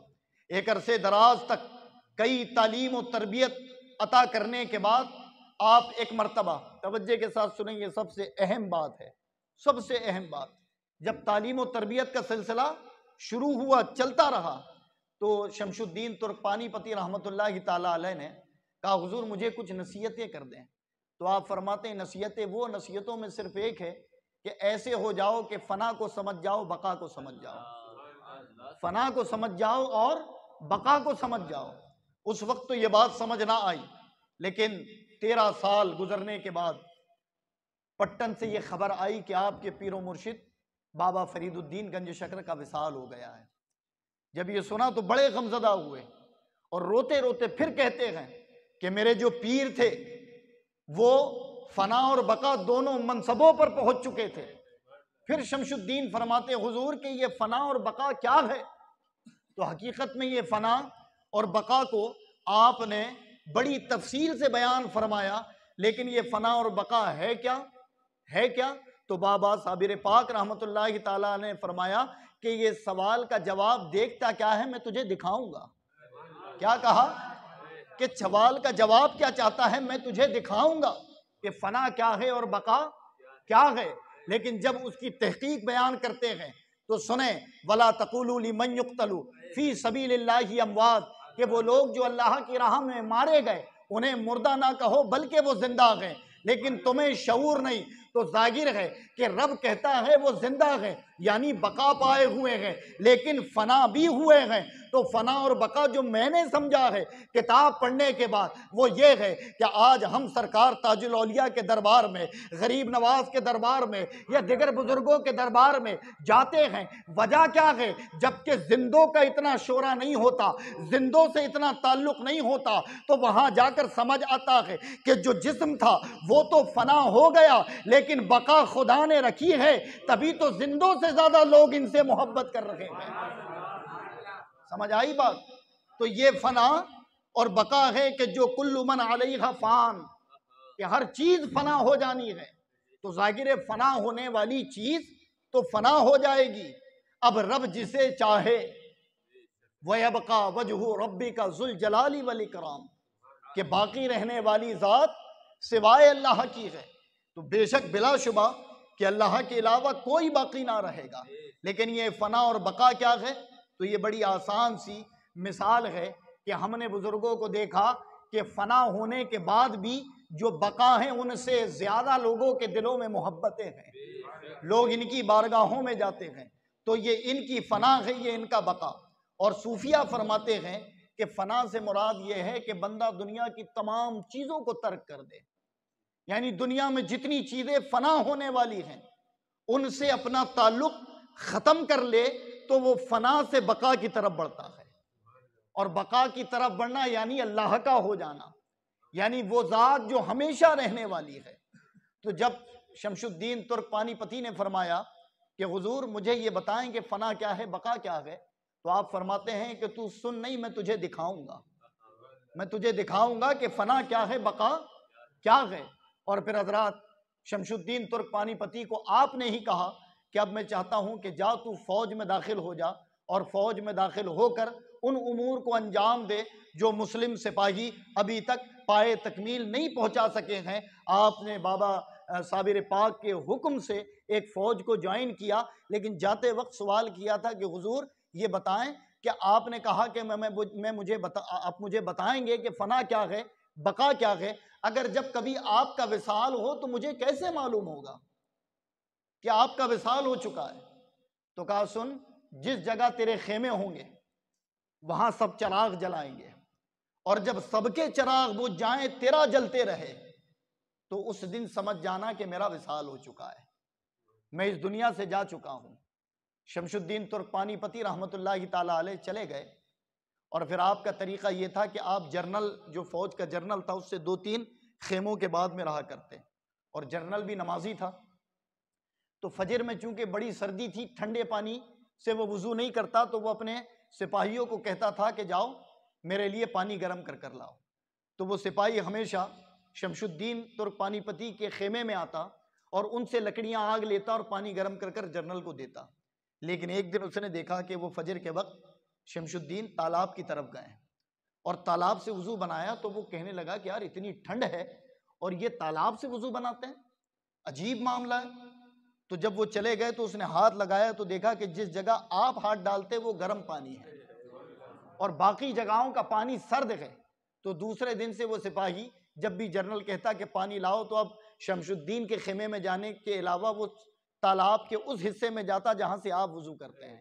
Speaker 1: ایک عرصے دراز تک کئی تعلیم و تربیت عطا کرنے کے بعد آپ ایک مرتبہ توجہ کے ساتھ سنیں، یہ سب سے اہم بات ہے، سب سے اہم بات، جب تعلیم و تربیت کا سلسلہ شروع ہوا چلتا رہا تو شمس الدین ترک پانی پتی رحمت اللہ تعالیٰ علیہ نے کہا حضور مجھے کچھ نصیحتیں کر دیں۔ تو آپ فرماتے ہیں نصیحتیں وہ نصیحتوں میں صرف ایک ہے کہ ایسے ہو جاؤ کہ فنا کو سمجھ جاؤ بقا کو سمجھ جاؤ، فنا کو سمجھ جاؤ اور بقا کو سمجھ جاؤ۔ اس وقت تو یہ بات سمجھ نہ آئی، لیکن 13 سال گزرنے کے بعد پٹن سے یہ خبر آئی کہ آپ کے پیر و مرشد بابا فرید الدین گنج شکر کا وصال ہو گیا ہے۔ جب یہ سنا تو بڑے غمزدہ ہوئے اور روتے روتے پھر کہتے ہیں کہ میرے جو پیر تھے وہ فنا اور بقا دونوں منصبوں پر پہنچ چکے تھے۔ پھر شمس الدین فرماتے حضور کہ یہ فنا اور بقا کیا ہے؟ تو حقیقت میں یہ فنا اور بقا کو آپ نے بڑی تفصیل سے بیان فرمایا، لیکن یہ فنا اور بقا ہے کیا؟ ہے کیا؟ تو بابا صابر پاک رحمت اللہ تعالیٰ نے فرمایا کہ یہ سوال کا جواب دیکھتا کیا ہے، میں تجھے دکھاؤں گا۔ کیا کہا؟ کہ سوال کا جواب کیا چاہتا ہے، میں تجھے دکھاؤں گا کہ فنا کیا ہے اور بقا کیا ہے۔ لیکن جب اس کی تحقیق بیان کرتے ہیں تو سنیں وَلَا تَقُولُوا لِمَنْ يُقْتَلُ فِي سَبِيلِ اللَّهِ أَمْوَاتٌ، کہ وہ لوگ جو اللہ کی راہ میں مارے گئے انہیں مردہ نہ کہو بلکہ وہ زندہ ہیں، لیکن تمہیں شعور نہیں۔ تو ظاہر ہے کہ رب کہتا ہے وہ زندہ ہے، یعنی بقا پائے ہوئے ہیں لیکن فنا بھی ہوئے ہیں۔ تو فنا اور بقا جو میں نے سمجھا ہے کتاب پڑھنے کے بعد وہ یہ ہے کہ آج ہم سرکار تاج الاولیاء کے دربار میں، غریب نواز کے دربار میں یا دیگر بزرگوں کے دربار میں جاتے ہیں، وجہ کیا ہے؟ جبکہ زندوں کا اتنا شورا نہیں ہوتا، زندوں سے اتنا تعلق نہیں ہوتا، تو وہاں جا کر سمجھ آتا ہے کہ جو جسم تھا وہ تو فنا ہو گیا لیکن بقا خدا نے رکھی ہے، تبھی تو زندوں سے زیادہ لوگ ان سے محبت کر رہے ہیں۔ سمجھ آئی بات؟ تو یہ فنا اور بقا ہے کہ جو کل من علیہا فان، کہ ہر چیز فنا ہو جانی ہے، تو ظاہر فنا ہونے والی چیز تو فنا ہو جائے گی۔ اب رب جسے چاہے وَيَبْقَى وَجْهُ رَبِّكَ ذُو الْجَلَالِ وَالْإِكْرَامِ، کہ باقی رہنے والی ذات سوائے اللہ کی ہے، تو بے شک بلا شبہ کہ اللہ کے علاوہ کوئی باقی نہ رہے گا۔ لیکن یہ فنا اور بقا کیا ہے؟ تو یہ بڑی آسان سی مثال ہے کہ ہم نے بزرگوں کو دیکھا کہ فنا ہونے کے بعد بھی جو بقا ہیں ان سے زیادہ لوگوں کے دلوں میں محبتیں ہیں، لوگ ان کی بارگاہوں میں جاتے ہیں، تو یہ ان کی فنا ہے، یہ ان کا بقا۔ اور صوفیہ فرماتے ہیں کہ فنا سے مراد یہ ہے کہ بندہ دنیا کی تمام چیزوں کو ترک کر دے، یعنی دنیا میں جتنی چیزیں فنا ہونے والی ہیں ان سے اپنا تعلق ختم کر لے تو وہ فنا سے بقا کی طرف بڑھتا ہے۔ اور بقا کی طرف بڑھنا یعنی اللہ کا ہو جانا، یعنی وہ ذات جو ہمیشہ رہنے والی ہے۔ تو جب شمس الدین ترک پانی پتی نے فرمایا کہ حضور مجھے یہ بتائیں کہ فنا کیا ہے، بقا کیا ہے، تو آپ فرماتے ہیں کہ تو سن نہیں، میں تجھے دکھاؤں گا، میں تجھے دکھاؤں گا کہ فنا کیا ہے، بقا کیا ہے۔ اور پھر حضرات شمس الدین ترک پانی پتی کو آپ نے ہی کہا کہ اب میں چاہتا ہوں کہ جا تو فوج میں داخل ہو جا، اور فوج میں داخل ہو کر ان امور کو انجام دے جو مسلم سپاہی ابھی تک پائے تکمیل نہیں پہنچا سکے ہیں۔ آپ نے بابا صابر پاک کے حکم سے ایک فوج کو جوائن کیا، لیکن جاتے وقت سوال کیا تھا کہ حضور یہ بتائیں کہ آپ نے کہا کہ آپ مجھے بتائیں گے کہ فنا کیا ہے، بقا کیا ہے، اگر جب کبھی آپ کا وصال ہو تو مجھے کیسے معلوم ہوگا کہ آپ کا وصال ہو چکا ہے؟ تو کہا سن، جس جگہ تیرے خیمے ہوں گے وہاں سب چراغ جلائیں گے، اور جب سب کے چراغ بجھ جائیں تیرا جلتے رہے تو اس دن سمجھ جانا کہ میرا وصال ہو چکا ہے، میں اس دنیا سے جا چکا ہوں۔ شمس الدین ترک پانی پتی رحمۃ اللہ تعالیٰ علیہ چلے گئے، اور پھر آپ کا طریقہ یہ تھا کہ آپ جرنل، جو فوج کا جرنل تھا، اس سے 2-3 خیموں کے بعد میں رہا کرتے، اور جرنل بھی نمازی تھا، تو فجر میں چونکہ بڑی سردی تھی، ٹھنڈے پانی سے وہ وضو نہیں کرتا، تو وہ اپنے سپاہیوں کو کہتا تھا کہ جاؤ میرے لیے پانی گرم کر کر لاؤ۔ تو وہ سپاہی ہمیشہ شمس الدین ترک پانی پتی کے خیمے میں آتا اور ان سے لکڑیاں آگ لیتا اور پانی گرم کر کر جرنل کو دیتا۔ لیکن ایک دن اس نے دیکھا کہ وہ فجر کے وقت شمس الدین تالاب کی طرف گئے اور تالاب سے وضو بنایا، تو وہ کہنے لگا کہ یار اتنی ٹھنڈ ہے اور یہ تالاب سے وضو بناتے ہیں، عجیب معاملہ ہے۔ تو جب وہ چلے گئے تو اس نے ہاتھ لگایا تو دیکھا کہ جس جگہ آپ ہاتھ ڈالتے وہ گرم پانی ہے اور باقی جگہوں کا پانی سرد ہے۔ تو دوسرے دن سے وہ سپاہی جب بھی جنرل کہتا کہ پانی لاؤ تو اب شمس الدین کے خیمے میں جانے کے علاوہ وہ تالاب کے اس حصے میں جاتا جہاں سے آپ وضو کرتے ہیں،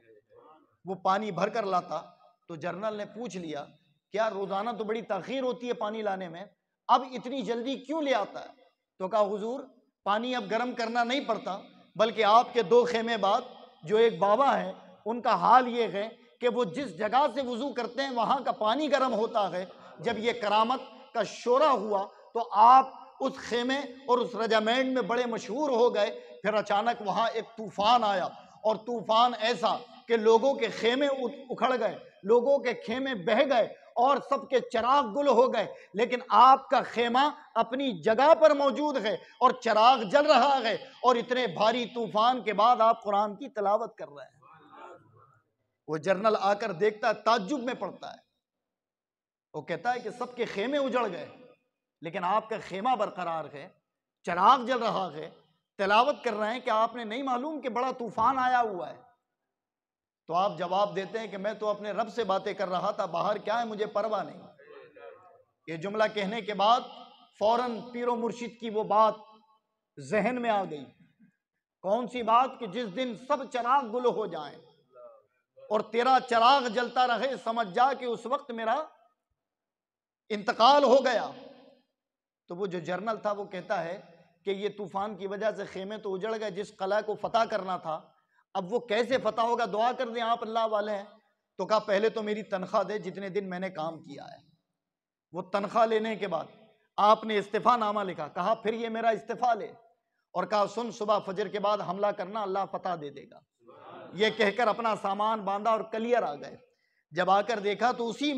Speaker 1: وہ پانی بھر کر لاتا۔ تو جنرل نے پوچھ لیا کیا روزانہ تو بڑی تاخیر ہوتی ہے پانی لانے میں، اب اتنی جلدی کیوں لے آتا ہے؟ تو کہا حضور پانی اب گرم کرنا نہیں پڑتا، بلکہ آپ کے 2 خیمے بعد جو ایک بابا ہیں ان کا حال یہ ہے کہ وہ جس جگہ سے وضو کرتے ہیں وہاں کا پانی گرم ہوتا ہے۔ جب یہ کرامت کا شورا ہوا تو آپ اس خیمے اور اس رجامینڈ میں بڑے مشہور ہو گئے۔ پھر اچانک وہاں ایک طوفان آیا، اور طوفان ایسا کہ لوگوں کے خیمے اکھڑ گئے، لوگوں کے خیمے بہہ گئے اور سب کے چراغ گل ہو گئے، لیکن آپ کا خیمہ اپنی جگہ پر موجود ہے اور چراغ جل رہا ہے، اور اتنے بھاری طوفان کے بعد آپ قرآن کی تلاوت کر رہے ہیں۔ وہ جرنل آ کر دیکھتا ہے، تعجب میں پڑتا ہے، وہ کہتا ہے کہ سب کے خیمے اجڑ گئے لیکن آپ کا خیمہ برقرار ہے، چراغ جل رہا ہے، تلاوت کر رہے ہیں، کہ آپ نے نہیں معلوم کہ بڑا طوفان آیا ہوا ہے؟ تو آپ جواب دیتے ہیں کہ میں تو اپنے رب سے باتیں کر رہا تھا، باہر کیا ہے مجھے پرواہ نہیں۔ یہ جملہ کہنے کے بعد فوراً پیر و مرشد کی وہ بات ذہن میں آ گئی، کون سی بات؟ کہ جس دن سب چراغ گل ہو جائیں اور تیرا چراغ جلتا رہے، سمجھ جا کہ اس وقت میرا انتقال ہو گیا۔ تو وہ جو جرنل تھا وہ کہتا ہے کہ یہ طوفان کی وجہ سے خیمے تو اجڑ گئے، جس قلعہ کو فتح کرنا تھا اب وہ کیسے فتح ہوگا؟ دعا کر دیں، آپ اللہ والے ہیں۔ تو کہا پہلے تو میری تنخواہ دے جتنے دن میں نے کام کیا ہے۔ وہ تنخواہ لینے کے بعد آپ نے استعفیٰ نامہ لکھا، کہا پھر یہ میرا استعفیٰ لے، اور کہا سن صبح فجر کے بعد حملہ کرنا، اللہ فتح دے دے گا۔ یہ کہہ کر اپنا سامان باندھا اور کلیئر آ گئے۔ جب آ کر دیکھا تو اسی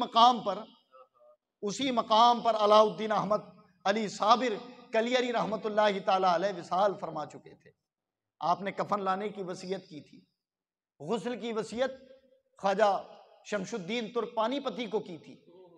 Speaker 1: مقام پر علاء الدین احمد علی صابر کلیری رحمت اللہ تعالیٰ علیہ وصال فرما چکے تھے۔ آپ نے کفن لانے کی وصیت کی تھی، غسل کی وصیت خواجہ شمس الدین ترک پانی پتی کو کی تھی،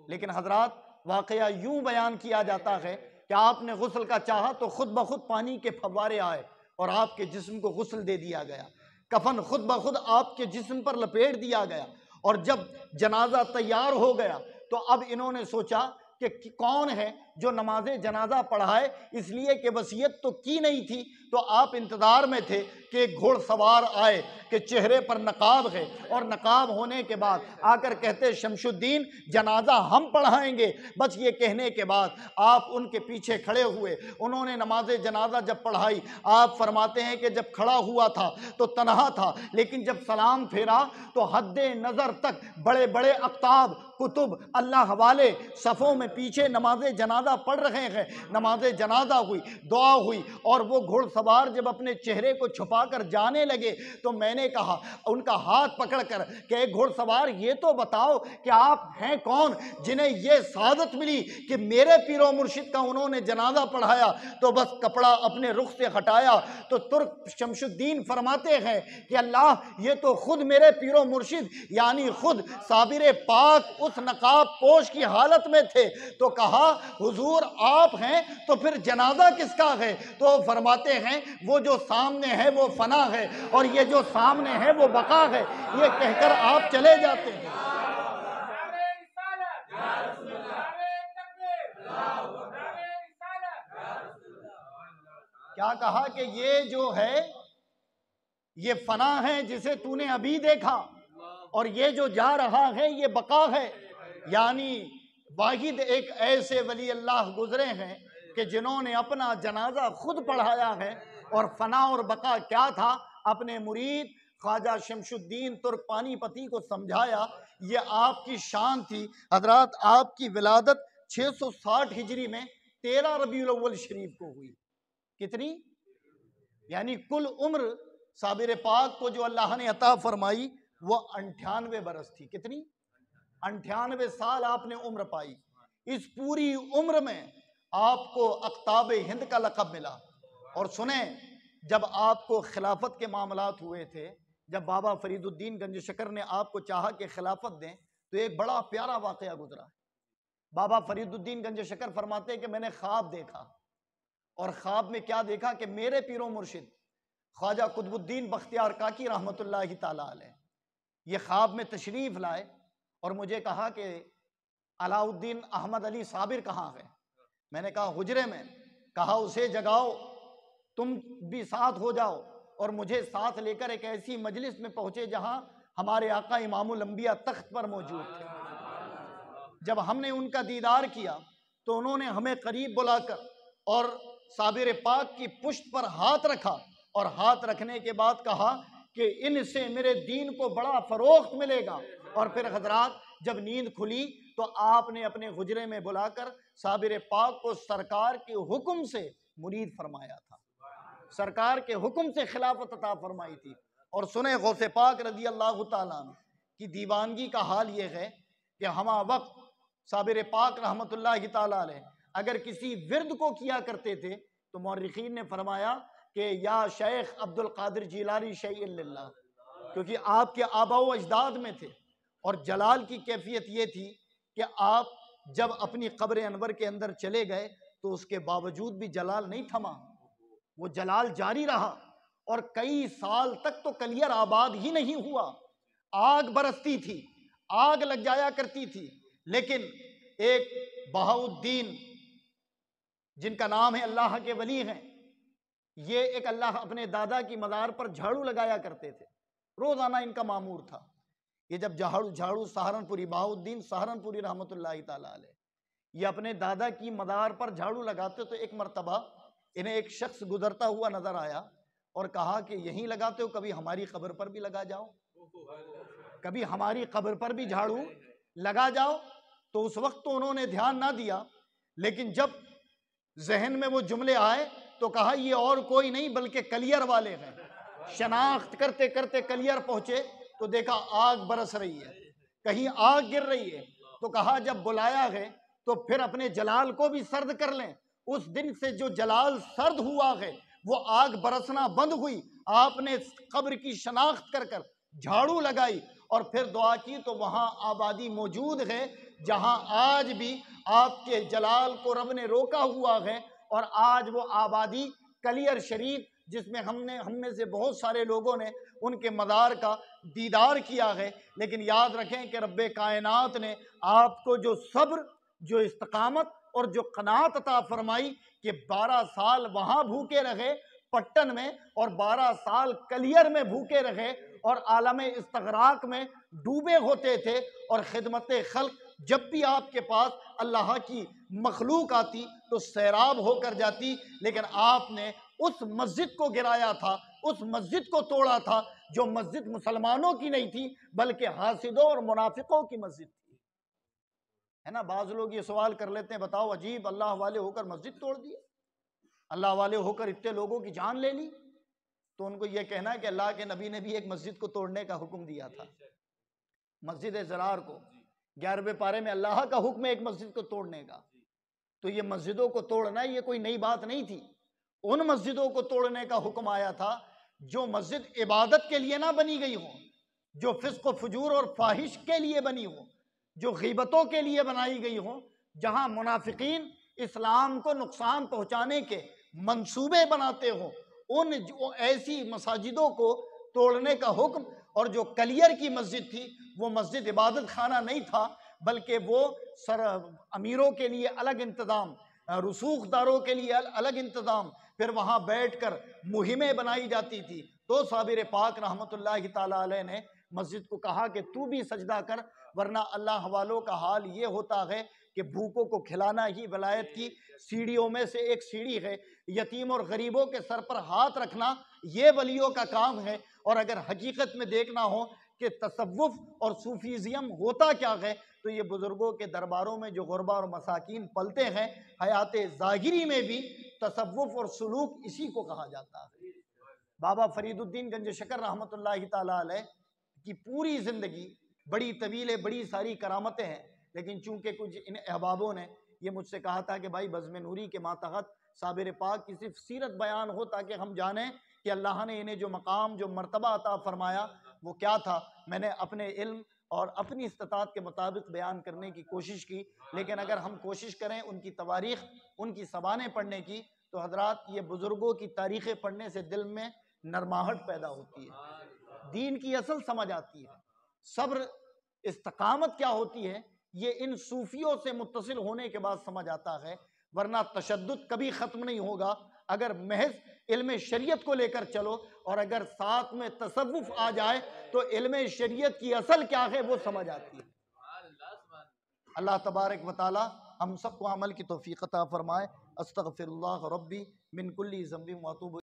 Speaker 1: لیکن حضرات واقعہ یوں بیان کیا جاتا ہے کہ آپ نے غسل کا چاہا تو خود بخود پانی کے فوارے آئے اور آپ کے جسم کو غسل دے دیا گیا، کفن خود بخود آپ کے جسم پر لپیٹ دیا گیا۔ اور جب جنازہ تیار ہو گیا تو اب انہوں نے سوچا کہ کون ہے جو نماز جنازہ پڑھائے، اس لیے کہ وصیت تو کی نہیں تھی، تو آپ انتظار میں تھے کہ ایک گھوڑ سوار آئے کہ چہرے پر نقاب ہے، اور نقاب ہونے کے بعد آ کر کہتے شمس الدین جنازہ ہم پڑھائیں گے۔ بس یہ کہنے کے بعد آپ ان کے پیچھے کھڑے ہوئے، انہوں نے نماز جنازہ جب پڑھائی، آپ فرماتے ہیں کہ جب کھڑا ہوا تھا تو تنہا تھا، لیکن جب سلام پھیرا تو حد نظر تک بڑے بڑے اقطاب کتب اللہ والے صفوں میں پیچھے نماز جنازہ پڑھ رہے ہیں۔ نماز جنازہ ہوئی، دعا ہوئی، اور وہ گھوڑ سوار جب اپنے چہرے کو چھپا کر جانے لگے تو میں نے کہا ان کا ہاتھ پکڑ کر کہ اے گھوڑ سوار یہ تو بتاؤ کہ آپ ہیں کون جنہیں یہ سعادت ملی کہ میرے پیر و مرشد کا انہوں نے جنازہ پڑھایا؟ تو بس کپڑا اپنے رخ سے ہٹایا تو ترک شمس الدین فرماتے ہیں کہ اللہ یہ تو خود میرے پیر و مرشد یعنی خود صابر پاک اس نقاب پوش کی حالت میں تھے۔ تو کہا حضور آپ ہیں تو پھر جنازہ کس کا ہے؟ تو فرماتے ہیں وہ جو سامنے ہے وہ فنا ہے اور یہ جو سامنے ہے وہ بقا ہے۔ یہ کہہ کر آپ چلے جاتے ہیں۔ کیا کہا کہ یہ جو ہے یہ فنا ہے جسے تو نے ابھی دیکھا، اور یہ جو جا رہا ہے یہ بقا ہے۔ یعنی واحد ایک ایسے ولی اللہ گزرے ہیں کہ جنہوں نے اپنا جنازہ خود پڑھایا ہے، اور فنا اور بقا کیا تھا اپنے مرید خواجہ شمس الدین ترک پانی پتی کو سمجھایا۔ یہ آپ کی شان تھی حضرات۔ آپ کی ولادت 660 ہجری میں 13 ربیع الاول شریف کو ہوئی۔ کتنی؟ یعنی کل عمر صابر پاک کو جو اللہ نے عطا فرمائی وہ 98 برس تھی۔ کتنی؟ 98 سال آپ نے عمر پائی۔ اس پوری عمر میں آپ کو اقطاب ہند کا لقب ملا۔ اور سنیں جب آپ کو خلافت کے معاملات ہوئے تھے، جب بابا فرید الدین گنج شکر نے آپ کو چاہا کہ خلافت دیں، تو ایک بڑا پیارا واقعہ گزرا۔ بابا فرید الدین گنج شکر فرماتے ہیں کہ میں نے خواب دیکھا، اور خواب میں کیا دیکھا کہ میرے پیر و مرشد خواجہ قطب الدین بختیار کاکی رحمت اللہ تعالیٰ علیہ یہ خواب میں تشریف لائے اور مجھے کہا کہ علاء الدین احمد علی صابر کہاں ہے؟ میں نے کہا حجرے میں۔ کہا اسے جگاؤ، تم بھی ساتھ ہو جاؤ، اور مجھے ساتھ لے کر ایک ایسی مجلس میں پہنچے جہاں ہمارے آقا امام الانبیاء تخت پر موجود تھے۔ جب ہم نے ان کا دیدار کیا تو انہوں نے ہمیں قریب بلا کر اور صابر پاک کی پشت پر ہاتھ رکھا، اور ہاتھ رکھنے کے بعد کہا کہ ان سے میرے دین کو بڑا فروغ ملے گا۔ اور پھر حضرات جب نیند کھلی تو آپ نے اپنے حجرے میں بلا کر صابر پاک کو سرکار کے حکم سے مرید فرمایا تھا، سرکار کے حکم سے خلافت عطا فرمائی تھی۔ اور سنیں غوث پاک رضی اللہ تعالیٰ عنہ کی دیوانگی کا حال یہ ہے کہ ہمہ وقت صابر پاک رحمت اللہ تعالیٰ علیہ اگر کسی ورد کو کیا کرتے تھے تو مورخین نے فرمایا کہ یا شیخ عبد القادر جیلانی شیء للہ، کیونکہ آپ کے آباء و اجداد میں تھے۔ اور جلال کی کیفیت یہ تھی کہ آپ جب اپنی قبر انور کے اندر چلے گئے تو اس کے باوجود بھی جلال نہیں تھما، وہ جلال جاری رہا، اور کئی سال تک تو کلیر آباد ہی نہیں ہوا۔ آگ برستی تھی، آگ لگ جایا کرتی تھی، لیکن ایک بہاؤالدین جن کا نام ہے اللہ کے ولی ہیں یہ ایک اللہ اپنے دادا کی مزار پر جھاڑو لگایا کرتے تھے، روزانہ ان کا معمور تھا۔ یہ جب جھاڑو سہارنپوری بہاؤالدین سہارنپوری رحمۃ اللہ تعالیٰ علیہ یہ اپنے دادا کی مزار پر جھاڑو لگاتے تو ایک مرتبہ انہیں ایک شخص گزرتا ہوا نظر آیا اور کہا کہ یہیں لگاتے ہو، کبھی ہماری قبر پر بھی لگا جاؤ، کبھی ہماری قبر پر بھی جھاڑو لگا جاؤ۔ تو اس وقت تو انہوں نے دھیان نہ دیا، لیکن جب ذہن میں وہ جملے آئے تو کہا یہ اور کوئی نہیں بلکہ کلیئر والے ہیں۔ شناخت کرتے کرتے کلیئر پہنچے تو دیکھا آگ برس رہی ہے، کہیں آگ گر رہی ہے، تو کہا جب بلایا ہے تو پھر اپنے جلال کو بھی سرد کر لیں۔ اس دن سے جو جلال سرد ہوا ہے وہ آگ برسنا بند ہوئی۔ آپ نے قبر کی شناخت کر کر جھاڑو لگائی اور پھر دعا کی تو وہاں آبادی موجود ہے جہاں آج بھی آپ کے جلال کو رب نے روکا ہوا ہے، اور آج وہ آبادی کلیئر شریف جس میں ہم میں سے بہت سارے لوگوں نے ان کے مزار کا دیدار کیا ہے۔ لیکن یاد رکھیں کہ رب کائنات نے آپ کو جو صبر، جو استقامت اور جو قناعت عطا فرمائی کہ 12 سال وہاں بھوکے رہے پٹن میں، اور 12 سال کلیئر میں بھوکے رہے، اور عالم استغراق میں ڈوبے ہوتے تھے، اور خدمت خلق جب بھی آپ کے پاس اللہ کی مخلوق آتی تو سیراب ہو کر جاتی، لیکن آپ نے اس مسجد کو گرایا تھا، اس مسجد کو توڑا تھا جو مسجد مسلمانوں کی نہیں تھی بلکہ حاسدوں اور منافقوں کی مسجد تھی، ہے نا۔ بعض لوگ یہ سوال کر لیتے ہیں بتاؤ عجیب، اللہ والے ہو کر مسجد توڑ دی، اللہ والے ہو کر اتنے لوگوں کی جان لے لی، تو ان کو یہ کہنا ہے کہ اللہ کے نبی نے بھی ایک مسجد کو توڑنے کا حکم دیا تھا، مسجد زرار کو 11ویں پارے میں اللہ کا حکم ہے ایک مسجد کو توڑنے کا۔ تو یہ مسجدوں کو توڑنا یہ کوئی نئی بات نہیں تھی، ان مسجدوں کو توڑنے کا حکم آیا تھا جو مسجد عبادت کے لیے نہ بنی گئی ہوں، جو فسق و فجور اور فاحش کے لیے بنی ہوں، جو غیبتوں کے لیے بنائی گئی ہوں، جہاں منافقین اسلام کو نقصان پہنچانے کے منصوبے بناتے ہوں، ان ایسی مساجدوں کو توڑنے کا حکم۔ اور جو کلیئر کی مسجد تھی وہ مسجد عبادت خانہ نہیں تھا بلکہ وہ امیروں کے لیے الگ انتظام، رسوخ داروں کے لیے الگ انتظام، پھر وہاں بیٹھ کر مہمیں بنائی جاتی تھی۔ تو صابر پاک رحمت اللہ تعالیٰ علیہ نے مسجد کو کہا کہ تو بھی سجدہ کر، ورنہ اللہ والوں کا حال یہ ہوتا ہے کہ بھوکوں کو کھلانا ہی ولایت کی سیڑھیوں میں سے ایک سیڑھی ہے، یتیم اور غریبوں کے سر پر ہاتھ رکھنا یہ ولیوں کا کام ہے۔ اور اگر حقیقت میں دیکھنا ہو کہ تصوف اور صوفیزم ہوتا کیا ہے تو یہ بزرگوں کے درباروں میں جو غربا اور مساکین پلتے ہیں، حیات ظاہری میں بھی تصوف اور سلوک اسی کو کہا جاتا ہے۔ بابا فرید الدین گنج شکر رحمت اللہ تعالیٰ علیہ کی پوری زندگی بڑی طویل ہے، بڑی ساری کرامتیں ہیں، لیکن چونکہ کچھ ان احبابوں نے یہ مجھ سے کہا تھا کہ بھائی بزم نوری کے ماتحت صابر پاک کی صرف سیرت بیان ہو تاکہ ہم جانیں کہ اللہ نے انہیں جو مقام، جو مرتبہ عطا فرمایا وہ کیا تھا۔ میں نے اپنے علم اور اپنی استطاعت کے مطابق بیان کرنے کی کوشش کی، لیکن اگر ہم کوشش کریں ان کی تواریخ، ان کی زبانیں پڑھنے کی تو حضرات یہ بزرگوں کی تاریخیں پڑھنے سے دل میں نرماہٹ پیدا ہوتی ہے، دین کی اصل سمجھ آتی ہے، صبر استقامت کیا ہوتی ہے یہ ان صوفیوں سے متصل ہونے کے بعد سمجھ آتا ہے، ورنہ تشدد کبھی ختم نہیں ہوگا اگر محض علم شریعت کو لے کر چلو، اور اگر ساتھ میں تصوف آ جائے تو علم شریعت کی اصل کیا ہے وہ سمجھ آتی ہے۔ اللہ تبارک و تعالی ہم سب کو عمل کی توفیق عطا فرمائے۔ استغفر اللہ ربی من کل ذنب و اتوب